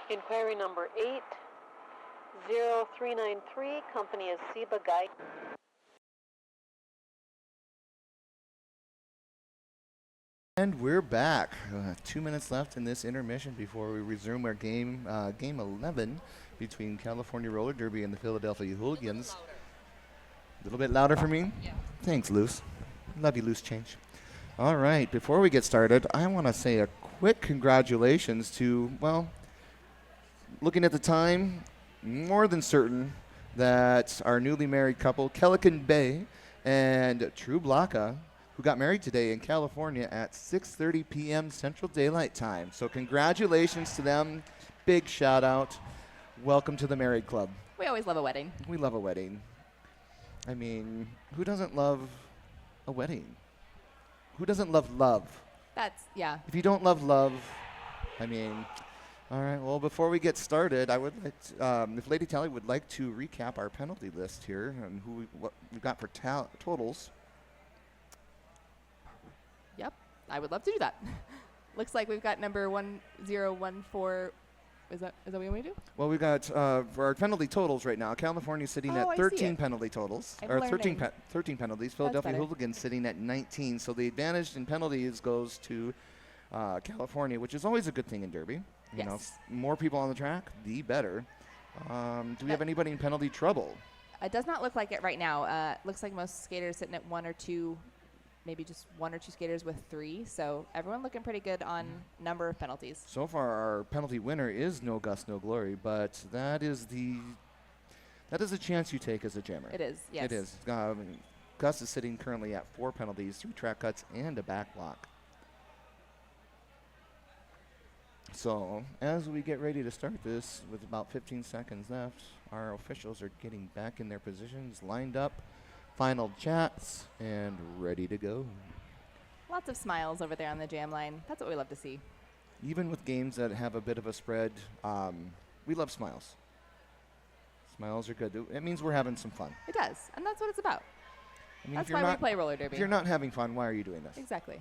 2. Inquiry number 80393, company is Seba Guide. And we're back. 2 minutes left in this intermission before we resume our game 11 between California Roller Derby and the Philadelphia Hooligans. A little bit louder for me? Yeah. Thanks, Luce. Love you, Loose Change. All right, before we get started, I want to say a quick congratulations to, well, looking at the time, more than certain that our newly married couple, Kellican Bay and True Blaka, who got married today in California at 6:30 p.m. Central Daylight Time. So congratulations to them. Big shout out. Welcome to the Married Club. We always love a wedding. We love a wedding. I mean, who doesn't love a wedding? Who doesn't love love? That's, yeah. If you don't love love, I mean, all right, well, before we get started, I would like to, if Lady Tally would like to recap our penalty list here and what we've got for totals. Yep, I would love to do that. Looks like we've got number 1014. Is that what you want me to do? Well, we've got, for our penalty totals right now, California sitting Oh, I at see 13 it. penalty totals, I'm or 13, learning. 13 penalties. Philadelphia better. Hooligans sitting at 19. So the advantage in penalties goes to California, which is always a good thing in Derby. You know, Yes. more people on the track, the better. Do we have anybody in penalty trouble? It does not look like it right now. Looks like most skaters sitting at 1 or 2, maybe just 1 or 2 skaters with 3. So everyone looking pretty good on number of penalties. So far, our penalty winner is No Gust, No Glory, but that is a chance you take as a jammer. It is, yes. It is. Gus is sitting currently at 4 penalties, 2 track cuts, and a back block. So, as we get ready to start this, with about 15 seconds left, our officials are getting back in their positions, lined up, final chats, and ready to go. Lots of smiles over there on the jam line. That's what we love to see. Even with games that have a bit of a spread, we love smiles. Smiles are good. It means we're having some fun. It does, and that's what it's about. I mean, That's if you're why we not, play roller derby. if you're not having fun, why are you doing this? Exactly.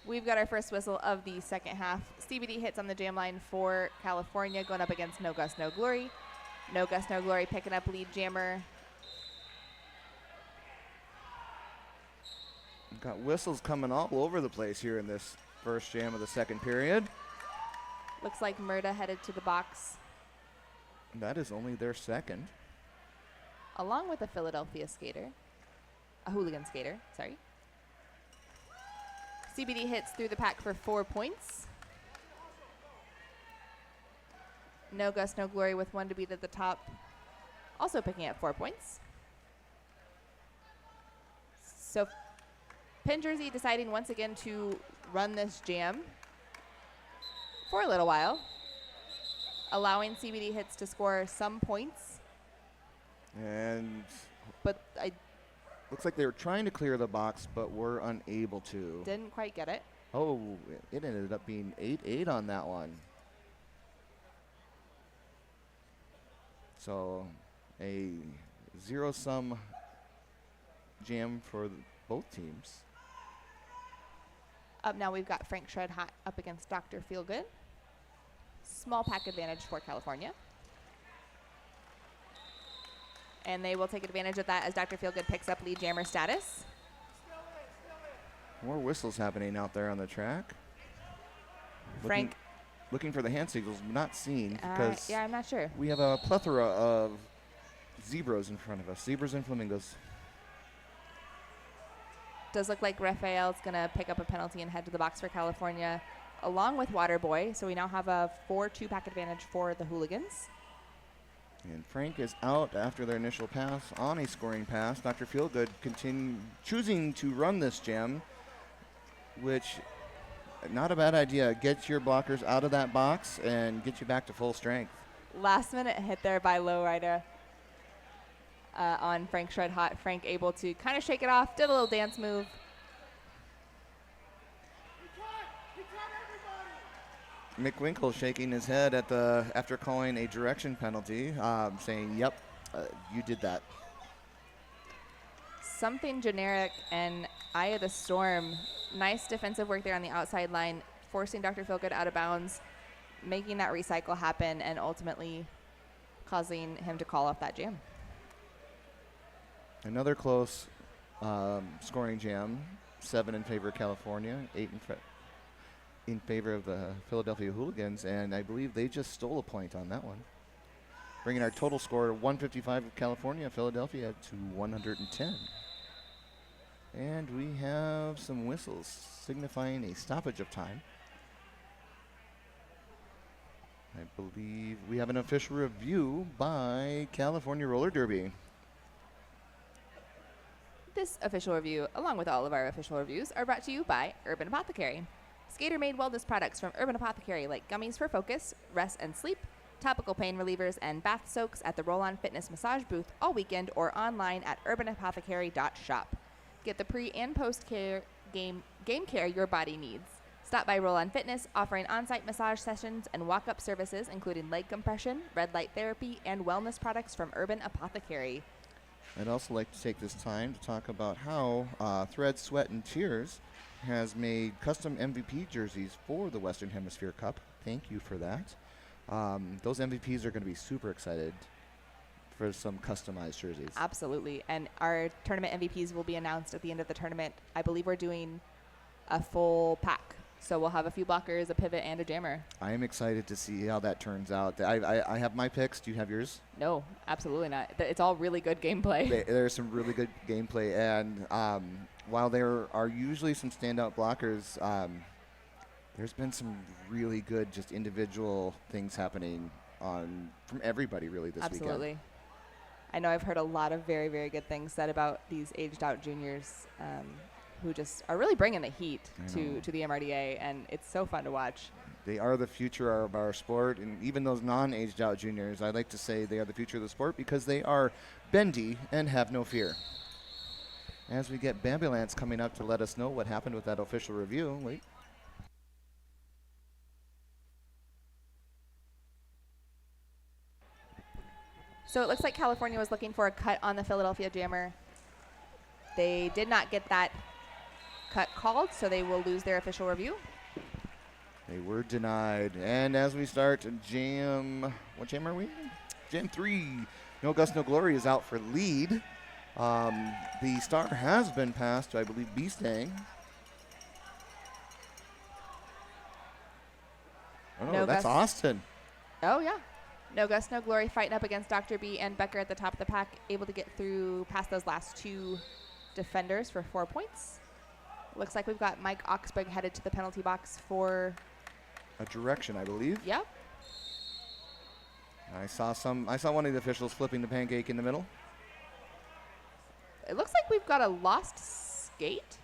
We've got our first whistle of the second half. CBD hits on the jam line for California, going up against No Gust, No Glory. No Gust, No Glory picking up lead jammer. We've got whistles coming all over the place here in this first jam of the second period. Looks like Murda headed to the box, That is only their second. along with a Philadelphia skater. A hooligan skater, sorry. CBD hits through the pack for 4 points. No Gust, No Glory with 1 to beat at the top, also picking up 4 points. So Pin Jersey deciding once again to run this jam for a little while, allowing CBD hits to score some points. And But I looks like they were trying to clear the box, but were unable to. didn't quite get it. Oh, it ended up being 8-8 on that one. So a zero-sum jam for both teams. Up now we've got Frank Shred Hot up against Dr. Feelgood. Small pack advantage for California. And they will take advantage of that as Dr. Feelgood picks up lead jammer status. More whistles happening out there on the track. Frank. Looking for the hand signals, not seen because Yeah, I'm not sure. we have a plethora of zebras in front of us. Zebras and flamingos. Does look like Raphael's going to pick up a penalty and head to the box for California, along with Waterboy. So we now have a 4-2 pack advantage for the Hooligans. And Frank is out after their initial pass on a scoring pass. Dr. Feelgood choosing to run this jam, which not a bad idea. Get your blockers out of that box and get you back to full strength. Last minute hit there by Lowrider on Frank Shred Hot. Frank able to kind of shake it off, did a little dance move. Mick Winkle shaking his head after calling a direction penalty, saying, yep, you did that. Something generic and Eye of the Storm Nice defensive work there on the outside line, forcing Dr. Feelgood out of bounds, making that recycle happen, and ultimately causing him to call off that jam. Another close scoring jam, 7 in favor of California, 8 in favor of the Philadelphia Hooligans, and I believe they just stole a point on that one, bringing our total score to 155 of California, Philadelphia to 110. And we have some whistles signifying a stoppage of time. I believe we have an official review by California Roller Derby. This official review, along with all of our official reviews, are brought to you by Urban Apothecary. Skater-made wellness products from Urban Apothecary like gummies for focus, rest and sleep, topical pain relievers, and bath soaks at the Roll-On Fitness Massage booth all weekend or online at urbanapothecary.shop. Get the pre- and post-care game care your body needs. Stop by Roll-On Fitness, offering on-site massage sessions and walk-up services, including leg compression, red light therapy, and wellness products from Urban Apothecary. I'd also like to take this time to talk about how Thread, Sweat, and Tears has made custom MVP jerseys for the Western Hemisphere Cup. Thank you for that. Those MVPs are going to be super excited for some customized jerseys. Absolutely. And our tournament MVPs will be announced at the end of the tournament. I believe we're doing a full pack. So we'll have a few blockers, a pivot, and a jammer. I am excited to see how that turns out. I have my picks. Do you have yours? No, absolutely not. It's all really good gameplay. There's some really good gameplay. And while there are usually some standout blockers, there's been some really good just individual things happening from everybody really this weekend. Absolutely. I know I've heard a lot of very, very good things said about these aged-out juniors who just are really bringing the heat to the MRDA, and it's so fun to watch. They are the future of our sport, and even those non-aged-out juniors, I like to say they are the future of the sport because they are bendy and have no fear. As we get Bambulance coming up to let us know what happened with that official review. Wait. So it looks like California was looking for a cut on the Philadelphia jammer. They did not get that cut called, so they will lose their official review. They were denied. And as we start jam, what jam are we in? Jam 3. No Gus, No Glory is out for lead. The star has been passed to, I believe, Beastang. Oh, no, that's Austin. Oh, yeah. No Gus, No Glory fighting up against Dr. B and Becker at the top of the pack, able to get through past those last two defenders for 4 points. Looks like we've got Mike Oxberg headed to the penalty box for a direction, I believe. Yep. I saw one of the officials flipping the pancake in the middle. It looks like we've got a lost skate.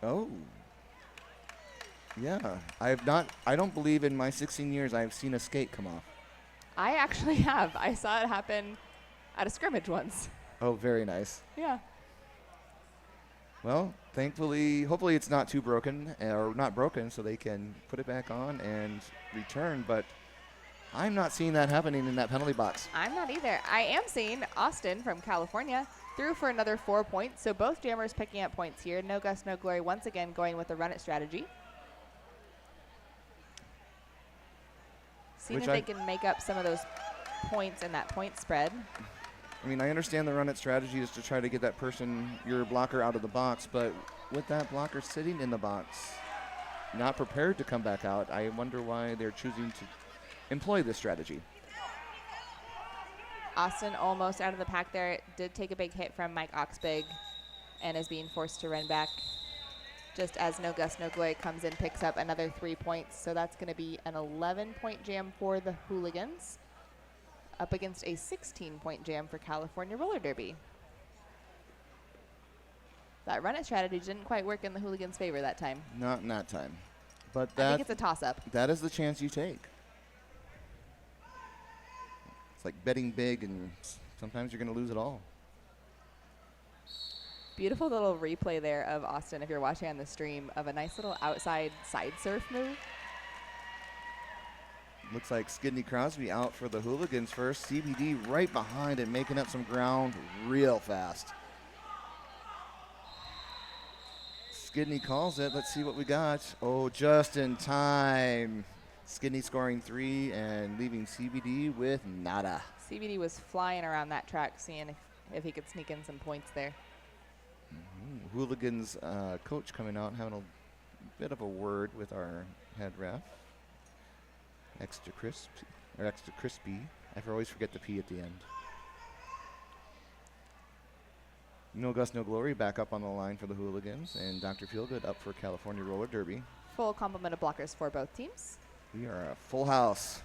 Oh. Yeah. I don't believe in my 16 years I've seen a skate come off. I actually have. I saw it happen at a scrimmage once. Oh, very nice. Yeah. Well, hopefully it's not too broken, or not broken, so they can put it back on and return. But I'm not seeing that happening in that penalty box. I'm not either. I am seeing Austin from California through for another 4 points. So both jammers picking up points here. No Gus, No Glory once again going with the run-it strategy. Seeing if they can make up some of those points in that point spread. I mean, I understand the run-it strategy is to try to get that person, your blocker, out of the box, but with that blocker sitting in the box, not prepared to come back out, I wonder why they're choosing to employ this strategy. Austin almost out of the pack there. Did take a big hit from Mike Oxbig and is being forced to run back. Just as No Gus, No Glory comes in, picks up another 3 points. So that's going to be an 11-point jam for the Hooligans, up against a 16-point jam for California Roller Derby. That run-it strategy didn't quite work in the Hooligans' favor that time. Not in that time. But I think it's a toss-up. That is the chance you take. It's like betting big, and sometimes you're going to lose it all. Beautiful little replay there of Austin, if you're watching on the stream, of a nice little outside side surf move. Looks like Skidney Crosby out for the Hooligans first. CBD right behind and making up some ground real fast. Skidney calls it. Let's see what we got. Oh, just in time. Skidney scoring 3 and leaving CBD with nada. CBD was flying around that track, seeing if he could sneak in some points there. Hooligans coach coming out and having a bit of a word with our head ref. Extra crispy. I always forget the P at the end. No Gus, No Glory back up on the line for the Hooligans, and Dr. Feelgood up for California Roller Derby. Full complement of blockers for both teams. We are a full house.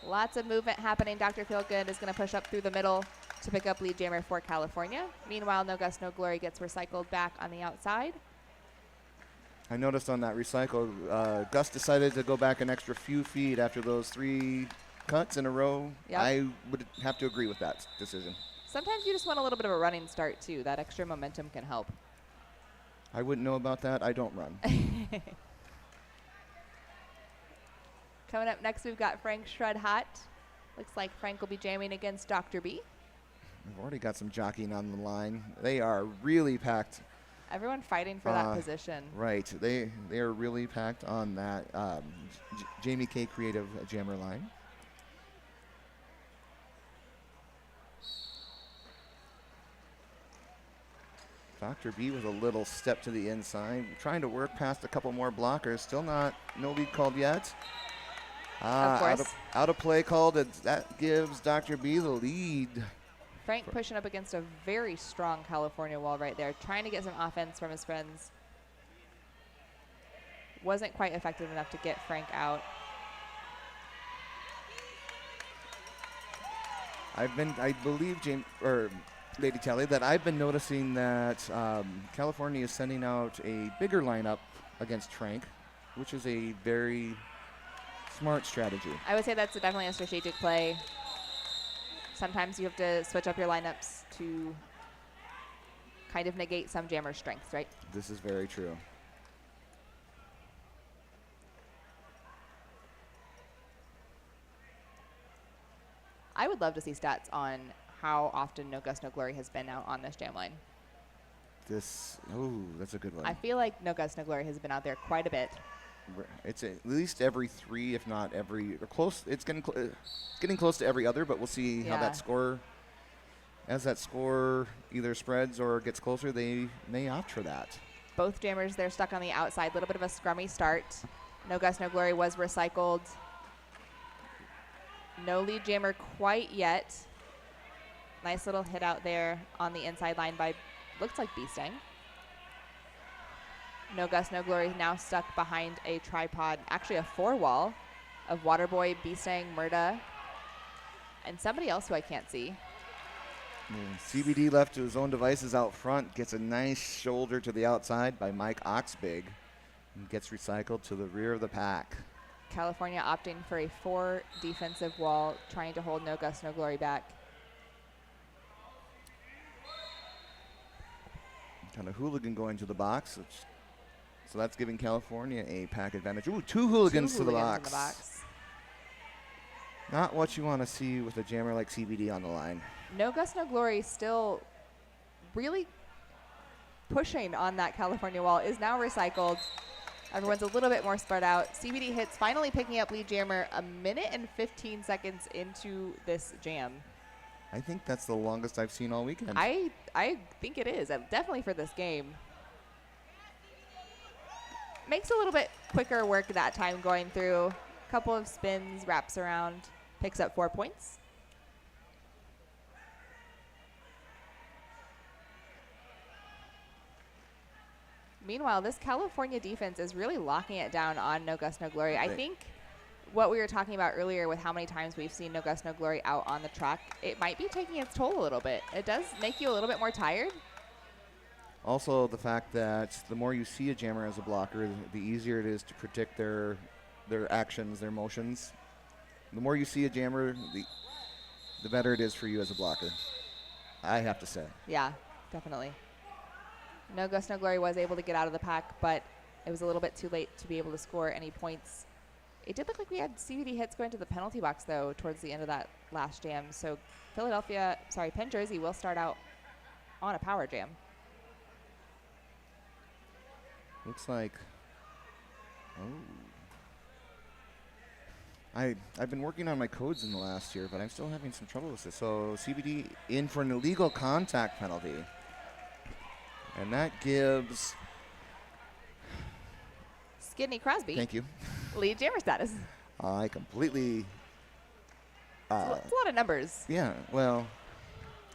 Lots of movement happening. Dr. Feelgood is going to push up through the middle to pick up lead jammer for California. Meanwhile, No Gus, No Glory gets recycled back on the outside. I noticed on that recycle, Gus decided to go back an extra few feet after those 3 cuts in a row. Yep. I would have to agree with that decision. Sometimes you just want a little bit of a running start, too. That extra momentum can help. I wouldn't know about that. I don't run. Coming up next, we've got Frank Shred Hot. Looks like Frank will be jamming against Dr. B. We've already got some jockeying on the line. They are really packed. Everyone fighting for that position. Right. They are really packed on that Jamie K. Creative jammer line. Dr. B with a little step to the inside, trying to work past a couple more blockers. Still no lead called yet. Of course. Out of play called. That gives Dr. B the lead. Frank pushing up against a very strong California wall right there, trying to get some offense from his friends. Wasn't quite effective enough to get Frank out. I believe Lady Telly, that I've been noticing that California is sending out a bigger lineup against Frank, which is a very smart strategy. I would say that's definitely a strategic play. Sometimes you have to switch up your lineups to kind of negate some jammer strengths, right? This is very true. I would love to see stats on how often No Gus, No Glory has been out on this jam line. That's a good one. I feel like No Gus, No Glory has been out there quite a bit. It's at least every 3, if not every, or close. It's getting close to every other, but we'll see how that score, as that score either spreads or gets closer, they may opt for that. Both jammers, they're stuck on the outside. A little bit of a scrummy start. No Gus, No Glory was recycled. No lead jammer quite yet. Nice little hit out there on the inside line by, looks like B-Stang. No Gus, No Glory now stuck behind a tripod, actually a 4-wall of Waterboy, B-Stang, Murda, and somebody else who I can't see. CBD left to his own devices out front, gets a nice shoulder to the outside by Mike Oxbig, and gets recycled to the rear of the pack. California opting for a 4 defensive wall, trying to hold No Gus, No Glory back. Kind of hooligan going to the box. So that's giving California a pack advantage. Ooh, 2 hooligans to the box. Not what you want to see with a jammer like CBD on the line. No Gus, No Glory still really pushing on that California wall, is now recycled. Everyone's a little bit more spread out. CBD hits finally picking up lead jammer a minute and 15 seconds into this jam. I think that's the longest I've seen all weekend. I think it is, definitely for this game. Makes a little bit quicker work that time going through. A couple of spins, wraps around, picks up 4 points. Meanwhile, this California defense is really locking it down on No Gus, No Glory. I think what we were talking about earlier with how many times we've seen No Gus, No Glory out on the track, it might be taking its toll a little bit. It does make you a little bit more tired. Also, the fact that the more you see a jammer as a blocker, the easier it is to predict their actions, their motions. The more you see a jammer, the better it is for you as a blocker, I have to say. Yeah, definitely. No Gus, No Glory was able to get out of the pack, but it was a little bit too late to be able to score any points. It did look like we had CBD hits going to the penalty box, though, towards the end of that last jam. So Penn Jersey will start out on a power jam. Looks like, I've been working on my codes in the last year, but I'm still having some trouble with this. So CBD in for an illegal contact penalty. And that gives... Skidney Crosby. Thank you. Lead jammer status. I completely... It's a lot of numbers. Yeah, well,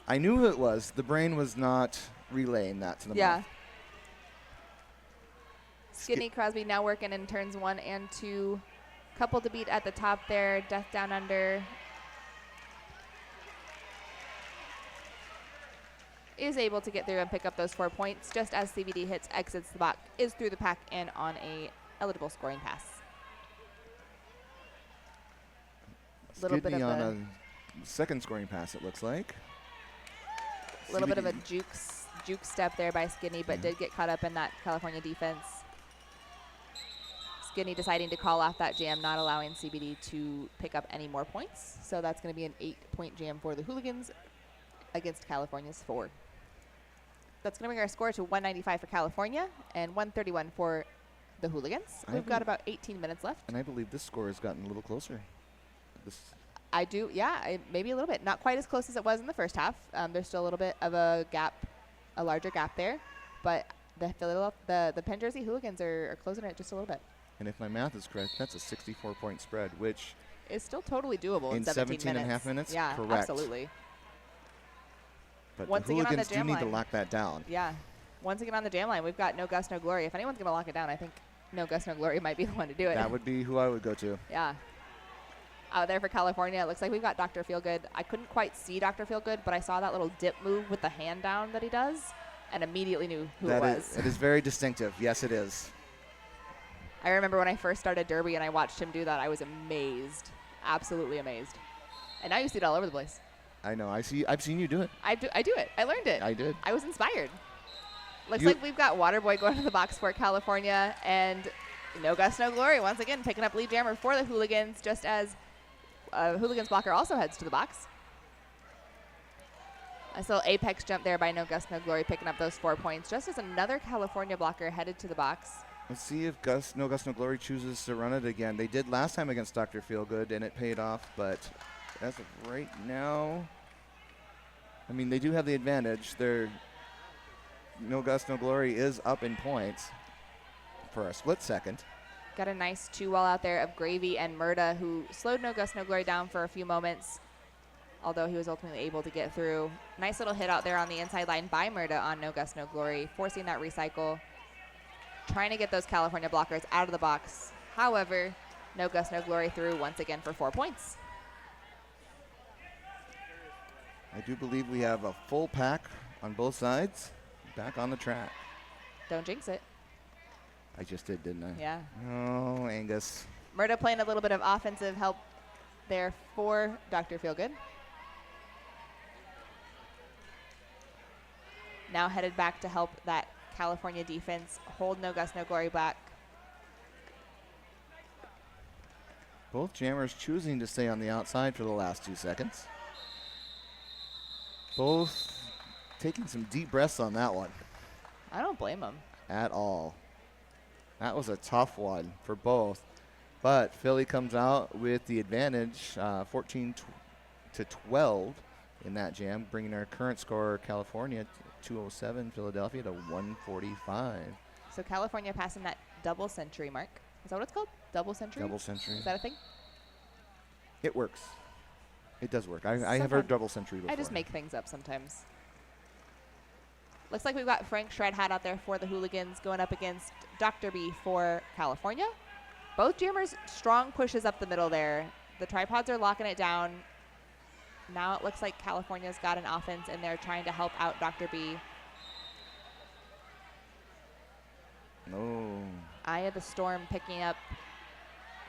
I knew who it was. The brain was not relaying that to the mouth. Skidney Crosby now working in turns 1 and 2. Couple to beat at the top there. Death Down Under is able to get through and pick up those 4 points just as CBD hits, exits the box, is through the pack and on a eligible scoring pass. Little bit of on a second scoring pass, it looks like. little bit of a juke step there by Skidney, but did get caught up in that California defense. Skidney deciding to call off that jam, not allowing CBD to pick up any more points. So that's going to be an 8-point jam for the Hooligans against California's 4. That's going to bring our score to 195 for California and 131 for the Hooligans. We've got about 18 minutes left. And I believe this score has gotten a little closer. I do, yeah, maybe a little bit. Not quite as close as it was in the first half. There's still a little bit of a gap, a larger gap there. But the Penn Jersey Hooligans are closing it just a little bit. And if my math is correct, that's a 64-point spread, which is still totally doable in 17 and a half minutes? Yeah, correct. Absolutely. But Once the again Hooligans on the do jam need to line. lock that down. Yeah. Once again on the jam line, we've got No Gus, No Glory. If anyone's going to lock it down, I think No Gus, No Glory might be the one to do it. That would be who I would go to. Yeah. Out there for California, it looks like we've got Dr. Feelgood. I couldn't quite see Dr. Feelgood, but I saw that little dip move with the hand down that he does and immediately knew who it was. It is very distinctive. Yes, it is. I remember when I first started Derby and I watched him do that, I was amazed. Absolutely amazed. And now you see it all over the place. I know. I've seen you do it. I do it. I learned it. I did. I was inspired. Looks like we've got Waterboy going to the box for California and No Gus, No Glory once again picking up lead jammer for the Hooligans just as Hooligans blocker also heads to the box. Nice little apex jump there by No Gus, No Glory picking up those 4 points just as another California blocker headed to the box. Let's see if No Gus, No Glory chooses to run it again. They did last time against Dr. Feelgood, and it paid off, but as of right now, I mean, they do have the advantage. No Gus, No Glory is up in points for a split second. Got a nice 2-wall out there of Gravy and Murda, who slowed No Gus, No Glory down for a few moments, although he was ultimately able to get through. Nice little hit out there on the inside line by Murda on No Gus, No Glory, forcing that recycle, trying to get those California blockers out of the box. However, No Gus, No Glory through once again for 4 points. I do believe we have a full pack on both sides back on the track. Don't jinx it. I just did, didn't I? Yeah. Oh, Angus. Murda playing a little bit of offensive help there for Dr. Feelgood. Now headed back to help that California defense hold No Gus, No Glory back. Both jammers choosing to stay on the outside for the last 2 seconds. Both taking some deep breaths on that one. I don't blame them. At all. That was a tough one for both. But Philly comes out with the advantage, 14 to 12 in that jam, bringing our current score, California, 207, Philadelphia to 145. So California passing that double century mark. Is that what it's called? Double century? Double century. Is that a thing? It works. It does work. I have heard double century before. I just make things up sometimes. Looks like we've got Frank Shredhat out there for the Hooligans going up against Dr. B for California. Both jammers strong pushes up the middle there. The tripods are locking it down. Now it looks like California's got an offense in there trying to help out Dr. B. No. Eye of the Storm picking up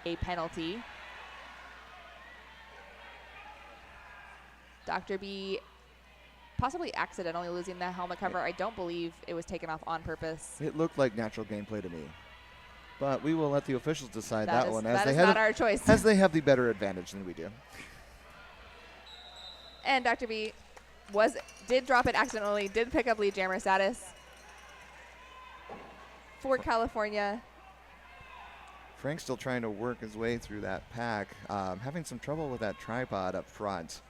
a penalty. Dr. B possibly accidentally losing the helmet cover. I don't believe it was taken off on purpose. It looked like natural gameplay to me. But we will let the officials decide that one. That is not our choice. As they have the better advantage than we do. And Dr. B did drop it accidentally, did pick up lead jammer status. for California. Frank's still trying to work his way through that pack, having some trouble with that tripod up front.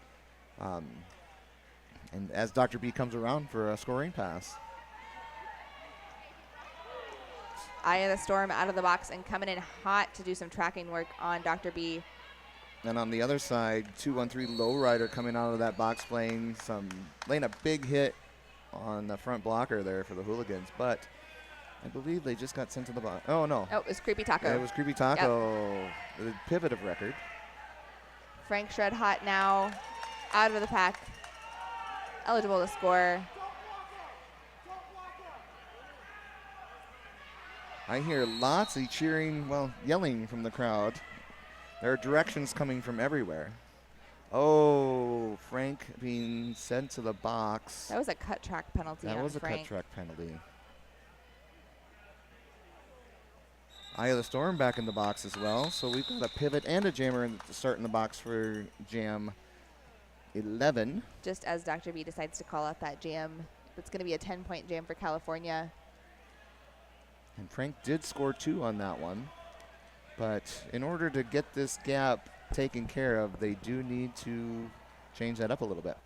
And as Dr. B comes around for a scoring pass. Eye of the Storm out of the box and coming in hot to do some tracking work on Dr. B. And on the other side, 2-1-3 lowrider coming out of that box, laying a big hit on the front blocker there for the Hooligans. But I believe they just got sent to the box. Oh, no. Oh, it was Creepy Taco. Yeah, it was Creepy Taco, the pivot of record. Frank Shred hot now, out of the pack, eligible to score. I hear lots of cheering, yelling from the crowd. There are directions coming from everywhere. Oh, Frank being sent to the box. That was a cut track penalty. That was a Frank. cut track penalty. Eye of the Storm back in the box as well. So we've got a pivot and a jammer to start in the box for Jam 11. Just as Dr. B decides to call out that jam, it's going to be a 10-point jam for California. And Frank did score 2 on that one. But in order to get this gap taken care of, they do need to change that up a little bit.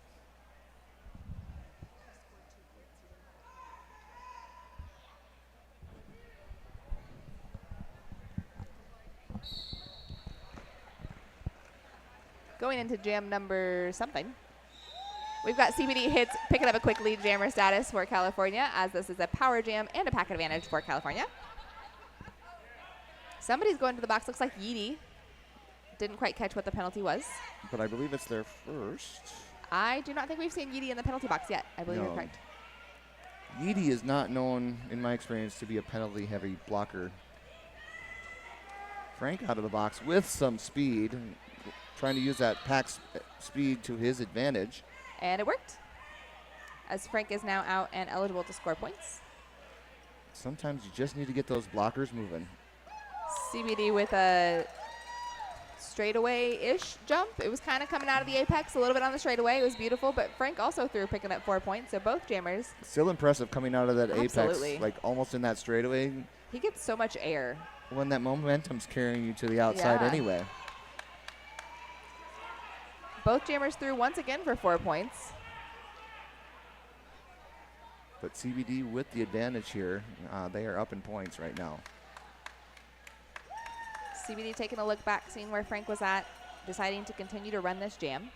Going into jam number something. We've got CBD Hits picking up a quick lead jammer status for California, as this is a power jam and a pack advantage for California. Somebody's going to the box. Looks like Yeedy. Didn't quite catch what the penalty was. But I believe it's their first. I do not think we've seen Yeedy in the penalty box yet. I believe No. you're correct. Yeedy is not known, in my experience, to be a penalty-heavy blocker. Frank out of the box with some speed, trying to use that pack speed to his advantage. And it worked, as Frank is now out and eligible to score points. Sometimes you just need to get those blockers moving. CBD with a straightaway-ish jump. It was kind of coming out of the apex a little bit on the straightaway. It was beautiful, but Frank also threw, picking up 4 points, so both jammers. Still impressive coming out of that Absolutely. apex, like almost in that straightaway. He gets so much air. When that momentum's carrying you to the outside Yeah. anyway. Both jammers threw once again for 4 points. But CBD with the advantage here. They are up in points right now. CBD taking a look back, seeing where Frank was at, deciding to continue to run this jam.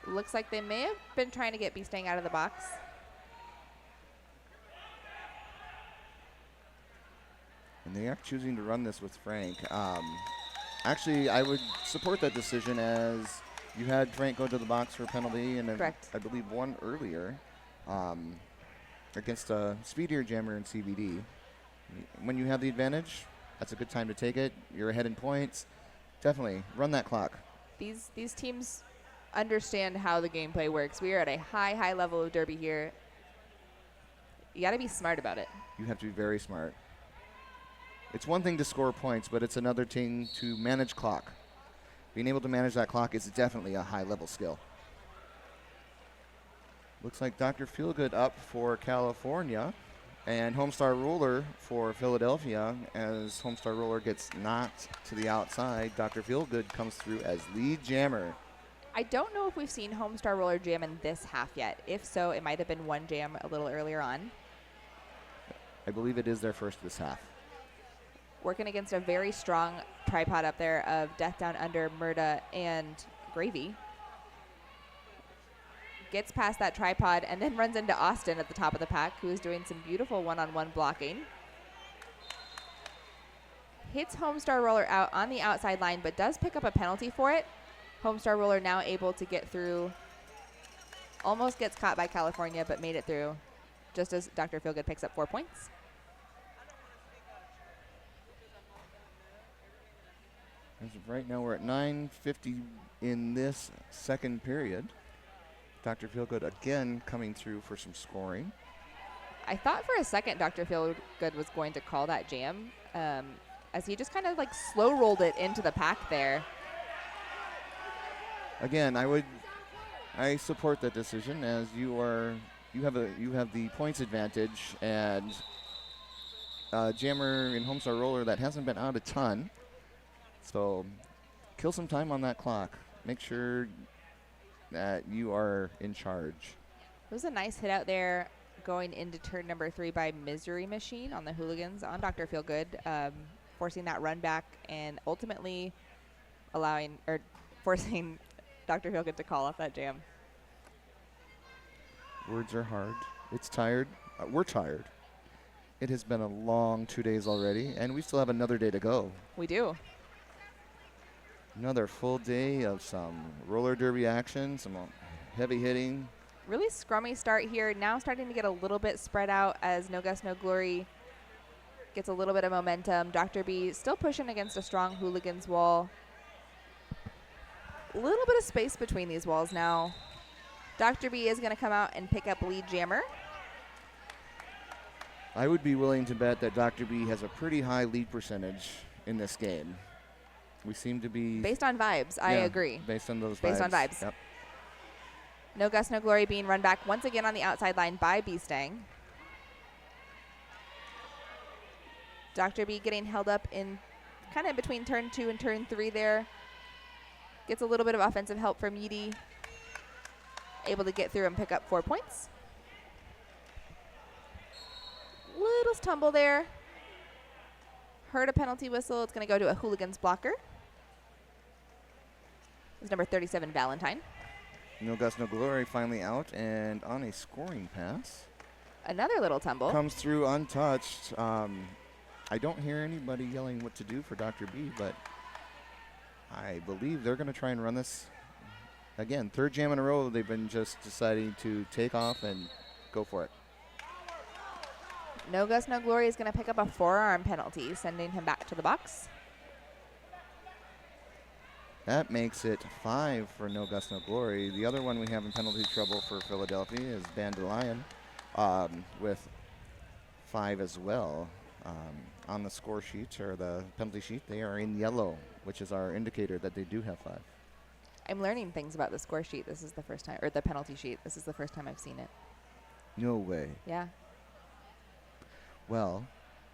Looks like they may have been trying to get B-Stang out of the box. And they are choosing to run this with Frank. Actually, I would support that decision, as you had Frank go to the box for a penalty, and then Correct. I believe one earlier against a speedier jammer in CBD. When you have the advantage, that's a good time to take it. You're ahead in points. Definitely run that clock. These teams understand how the gameplay works. We are at a high level of derby here. You got to be smart about it. You have to be very smart. It's one thing to score points, but it's another thing to manage clock. Being able to manage that clock is definitely a high-level skill. Looks like Dr. Feelgood up for California, and Homestar Ruler for Philadelphia. As Homestar Ruler gets knocked to the outside, Dr. Feelgood comes through as lead jammer. I don't know if we've seen Homestar Roller jam in this half yet. If so, it might have been one jam a little earlier on. I believe it is their first this half. Working against a very strong tripod up there of Death Down Under, Murda, and Gravy. Gets past that tripod and then runs into Austin at the top of the pack, who is doing some beautiful one-on-one blocking. Hits Homestar Roller out on the outside line, but does pick up a penalty for it. Homestar Roller now able to get through. Almost gets caught by California, but made it through, just as Dr. Feelgood picks up 4 points. As of right now, we're at 9:50 in this second period. Dr. Feelgood again coming through for some scoring. I thought for a second Dr. Feelgood was going to call that jam, as he just kind of like slow rolled it into the pack there. Again, I support that decision, as you are you have the points advantage, and jammer and Homestar Roller that hasn't been out a ton. So kill some time on that clock. Make sure that you are in charge. It was a nice hit out there going into turn number 3 by Misery Machine on the Hooligans on Dr. Feelgood, forcing that run back and ultimately forcing Dr. Feelgood to call off that jam. Words are hard. It's tired. We're tired. It has been a long 2 days already, and we still have another day to go. We do. Another full day of some roller derby action, some heavy hitting. Really scrummy start here. Now starting to get a little bit spread out as No Gust, No Glory gets a little bit of momentum. Dr. B still pushing against a strong Hooligans wall. A little bit of space between these walls now. Dr. B is going to come out and pick up lead jammer. I would be willing to bet that Dr. B has a pretty high lead percentage in this game. We seem to be... Based on vibes, I agree. Based on those vibes. Based on vibes. Yep. No Gust, No Glory being run back once again on the outside line by B-Stang. Dr. B getting held up in kind of between turn 2 and turn 3 there. Gets a little bit of offensive help from Yeedy. Able to get through and pick up 4 points. Little stumble there. Heard a penalty whistle. It's going to go to a Hooligans blocker. It's number 37, Valentine. No Gust, No Glory finally out and on a scoring pass. Another little tumble. Comes through untouched. I don't hear anybody yelling what to do for Dr. B, but I believe they're going to try and run this again. Third jam in a row, they've been just deciding to take off and go for it. No Gust, No Glory is going to pick up a forearm penalty, sending him back to the box. That makes it 5 for No Gust, No Glory. The other one we have in penalty trouble for Philadelphia is Bandelion with 5 as well. On the score sheet or the penalty sheet, they are in yellow, which is our indicator that they do have 5. I'm learning things about the score sheet. This is the first time, or the penalty sheet. This is the first time I've seen it. No way. Yeah. Well,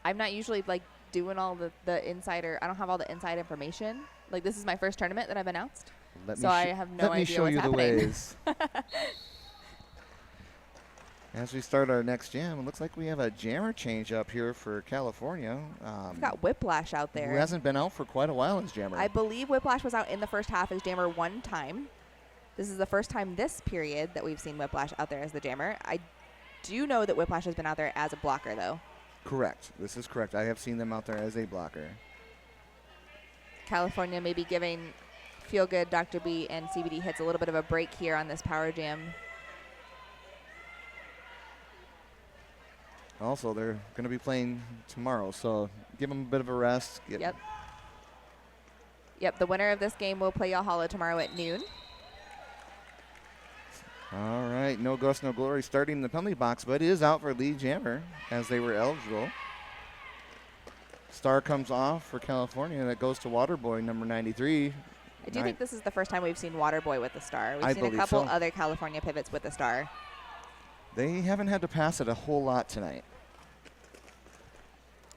I'm not usually like doing all the insider. I don't have all the inside information. Like, this is my first tournament that I've announced, so I have no idea what's happening. Let me show you the ways. As we start our next jam, it looks like we have a jammer change up here for California. We've got Whiplash out there. Who hasn't been out for quite a while as jammer. I believe Whiplash was out in the first half as jammer one time. This is the first time this period that we've seen Whiplash out there as the jammer. I do know that Whiplash has been out there as a blocker, though. Correct. This is correct. I have seen them out there as a blocker. California maybe giving Feelgood, Dr. B, and CBD Hits a little bit of a break here on this power jam. Also, they're going to be playing tomorrow, so give them a bit of a rest. Yep. Yep, the winner of this game will play Yalhalla tomorrow at noon. All right, No Gust, No Glory starting in the penalty box, but it is out for lead jammer as they were eligible. Star comes off for California. That goes to Waterboy, number 93. I do think this is the first time we've seen Waterboy with the star. We've I seen a believe couple so. other California pivots with the star. They haven't had to pass it a whole lot tonight.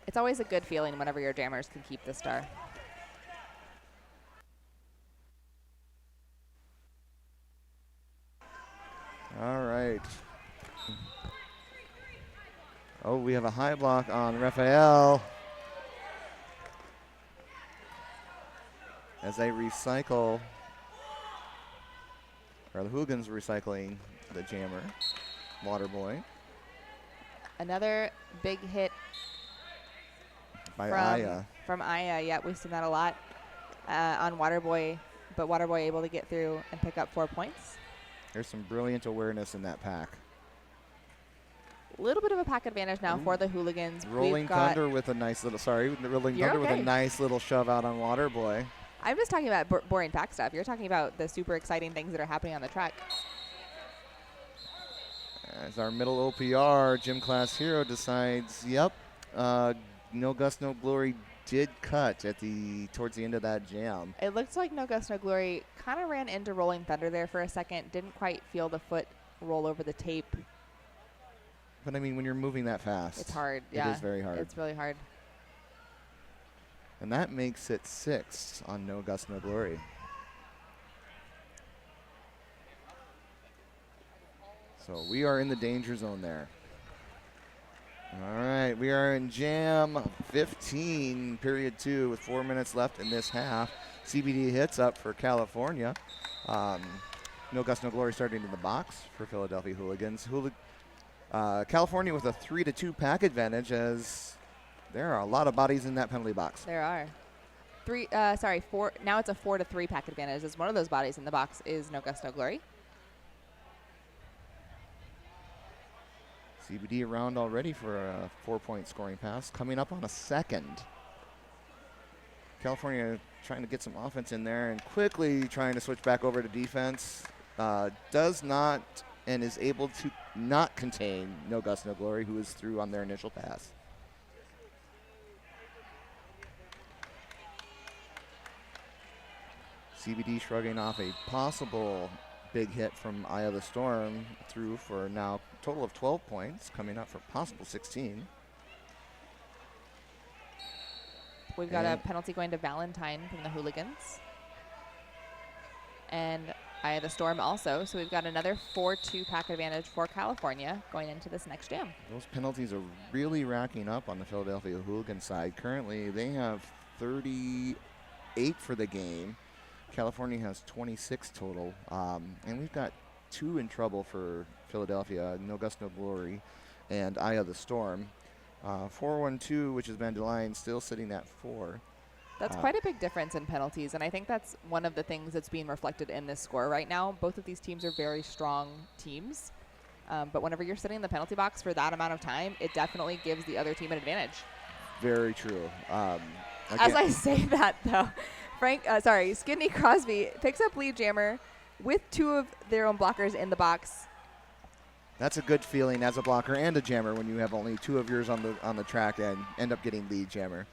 It's always a good feeling whenever your jammers can keep the star. All right. Oh, we have a high block on Raphael. As they recycle, or the Hooligans recycling the jammer, Waterboy. Another big hit by Aya. From Aya. Yeah, we've seen that a lot on Waterboy, but Waterboy able to get through and pick up 4 points. There's some brilliant awareness in that pack. A little bit of a pack advantage now for the Hooligans. Rolling Thunder with a nice little, Rolling Thunder with a nice little shove out on Waterboy. I'm just talking about boring pack stuff. You're talking about the super exciting things that are happening on the track. As our middle OPR, Gym Class Hero, decides, yep, No Gust, No Glory did cut at towards the end of that jam. It looks like No Gust, No Glory kind of ran into Rolling Thunder there for a second. Didn't quite feel the foot roll over the tape. But, I mean, when you're moving that fast. It's hard, yeah. It is very hard. It's really hard. And that makes it 6 on No Gust, No Glory. So we are in the danger zone there. All right, we are in jam 15, period 2, with 4 minutes left in this half. CBD hits up for California. No Gust, No Glory starting in the box for Philadelphia Hooligans. California with a 3-2 pack advantage, as there are a lot of bodies in that penalty box. There are. 4. Now it's a 4-3 pack advantage, as one of those bodies in the box is No Gust, No Glory. CBD around already for a 4-point scoring pass, coming up on a second. California trying to get some offense in there and quickly trying to switch back over to defense. Does not and is able to not contain No Gust, No Glory, who is through on their initial pass. CBD shrugging off a possible big hit from Eye of the Storm, through for now a total of 12 points, coming up for possible 16. We've got a penalty going to Valentine from the Hooligans. And Eye of the Storm also. So we've got another 4-2 pack advantage for California going into this next jam. Those penalties are really racking up on the Philadelphia Hooligan side. Currently, they have 38 for the game. California has 26 total. And we've got 2 in trouble for Philadelphia, No Gust, No Glory, and Eye of the Storm. 4-1-2, which is Vandelion, still sitting at 4. That's quite a big difference in penalties, and I think that's one of the things that's being reflected in this score right now. Both of these teams are very strong teams, but whenever you're sitting in the penalty box for that amount of time, it definitely gives the other team an advantage. Very true. As I say that, though, Skidney Crosby picks up lead jammer with 2 of their own blockers in the box. That's a good feeling as a blocker and a jammer when you have only 2 of yours on the track and end up getting lead jammer.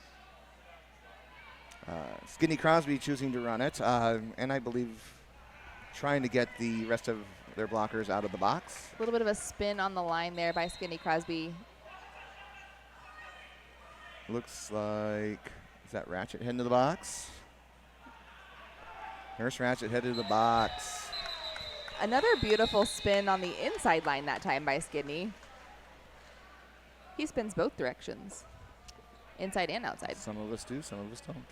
Skidney Crosby choosing to run it, and I believe trying to get the rest of their blockers out of the box. A little bit of a spin on the line there by Skidney Crosby. Looks like, is that Ratchet heading to the box? Nurse Ratchet headed to the box. Another beautiful spin on the inside line that time by Skidney. He spins both directions, inside and outside. Some of us do, some of us don't.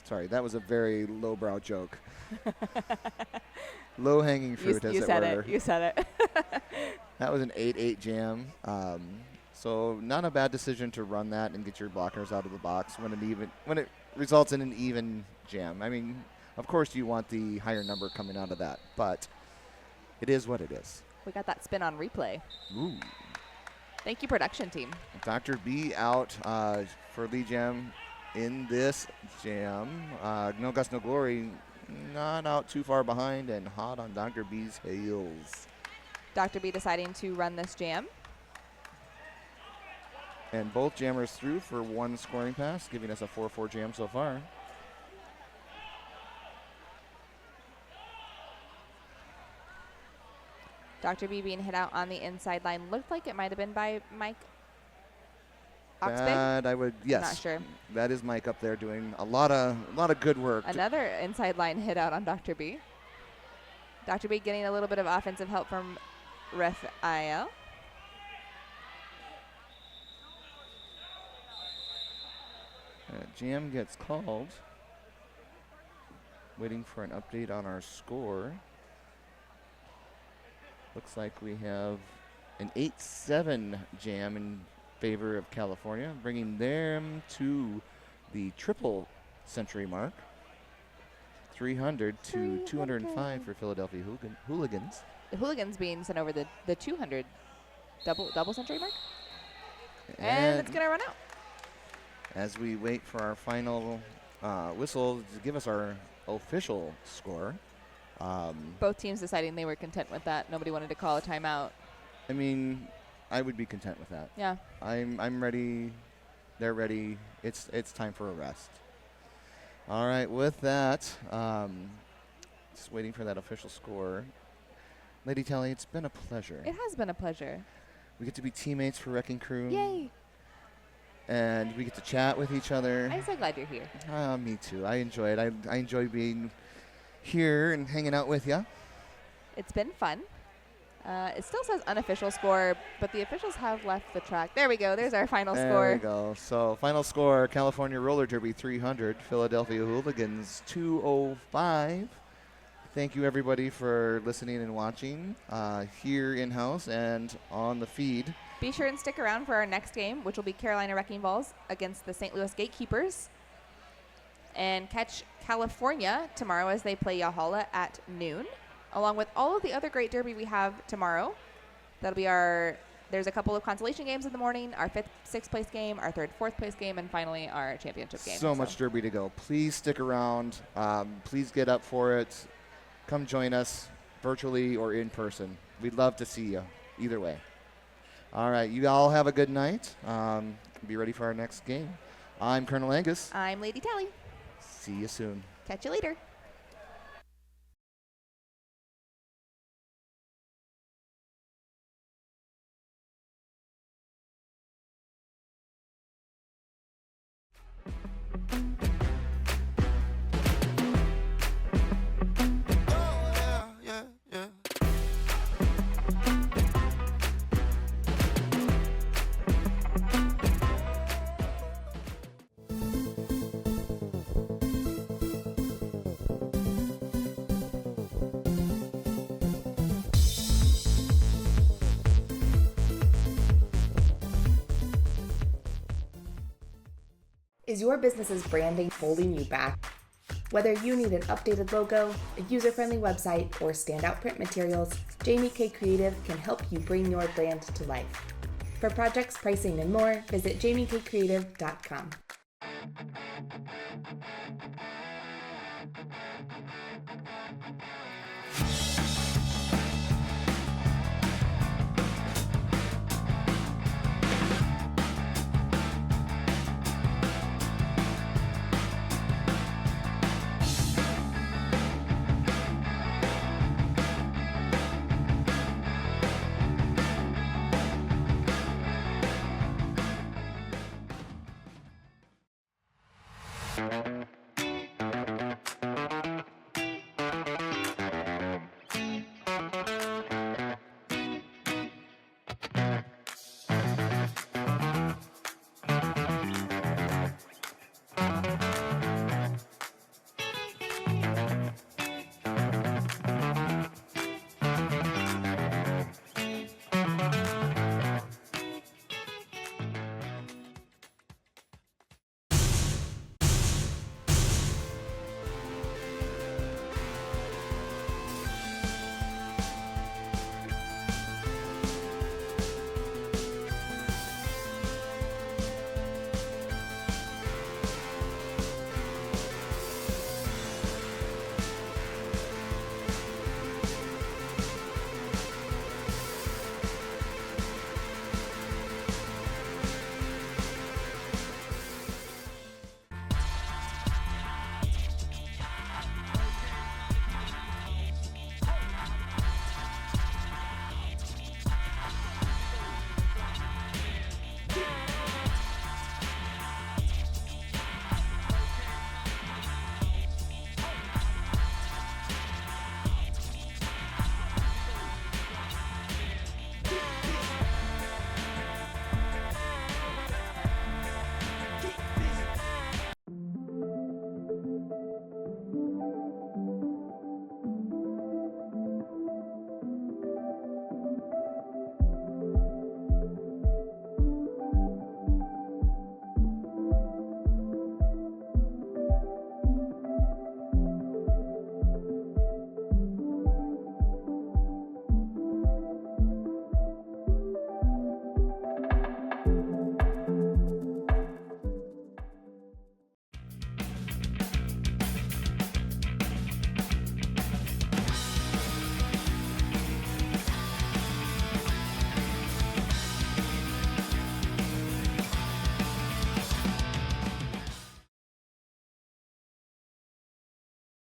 Sorry, that was a very lowbrow joke. Low-hanging fruit, as it were. You said it. That was an 8-8 jam. So not a bad decision to run that and get your blockers out of the box when it results in an even jam. I mean, of course you want the higher number coming out of that, but it is what it is. We got that spin on replay. Ooh. Thank you, production team. Dr. B out for lead jam in this jam. No Gust, No Glory not out too far behind and hot on Dr. B's heels. Dr. B deciding to run this jam. And both jammers through for 1 scoring pass, giving us a 4-4 jam so far. Dr. B being hit out on the inside line. Looked like it might have been by Mike Oxbig. That I would, yes. Not sure. That is Mike up there doing a lot of good work. Another inside line hit out on Dr. B. Dr. B getting a little bit of offensive help from Raphael. Jam gets called. Waiting for an update on our score. Looks like we have an 8-7 jam in favor of California, bringing them to the triple century mark. 300 to 205 for Philadelphia Hooligans. The Hooligans being sent over the 200 double century mark. And it's going to run out. As we wait for our final whistle to give us our official score. Both teams deciding they were content with that. Nobody wanted to call a timeout. I mean, I would be content with that. Yeah. I'm ready. They're ready. It's time for a rest. All right, with that, just waiting for that official score. Lady Telly, it's been a pleasure. It has been a pleasure. We get to be teammates for Wrecking Crew. Yay! And we get to chat with each other. I'm so glad you're here. Me too. I enjoy it. I enjoy being here and hanging out with you. It's been fun. It still says unofficial score, but the officials have left the track. There we go. There's our final score. There we go. So final score, California Roller Derby 300, Philadelphia Hooligans 205. Thank you, everybody, for listening and watching here in-house and on the feed. Be sure and stick around for our next game, which will be Carolina Wrecking Balls against the St. Louis Gatekeepers. And catch California tomorrow as they play Yahala at noon, along with all of the other great derby we have tomorrow. That'll be there's a couple of consolation games in the morning, our 5th, 6th place game, our 3rd, 4th place game, and finally our championship game. So much derby to go. Please stick around. Please get up for it. Come join us virtually or in person. We'd love to see you either way. All right, you all have a good night. Be ready for our next game. I'm Colonel Angus. I'm Lady Tally. See you soon. Catch you later. Is your business's branding holding you back? Whether you need an updated logo, a user-friendly website, or standout print materials, Jamie K Creative can help you bring your brand to life. For projects, pricing, and more, visit jamiekcreative.com.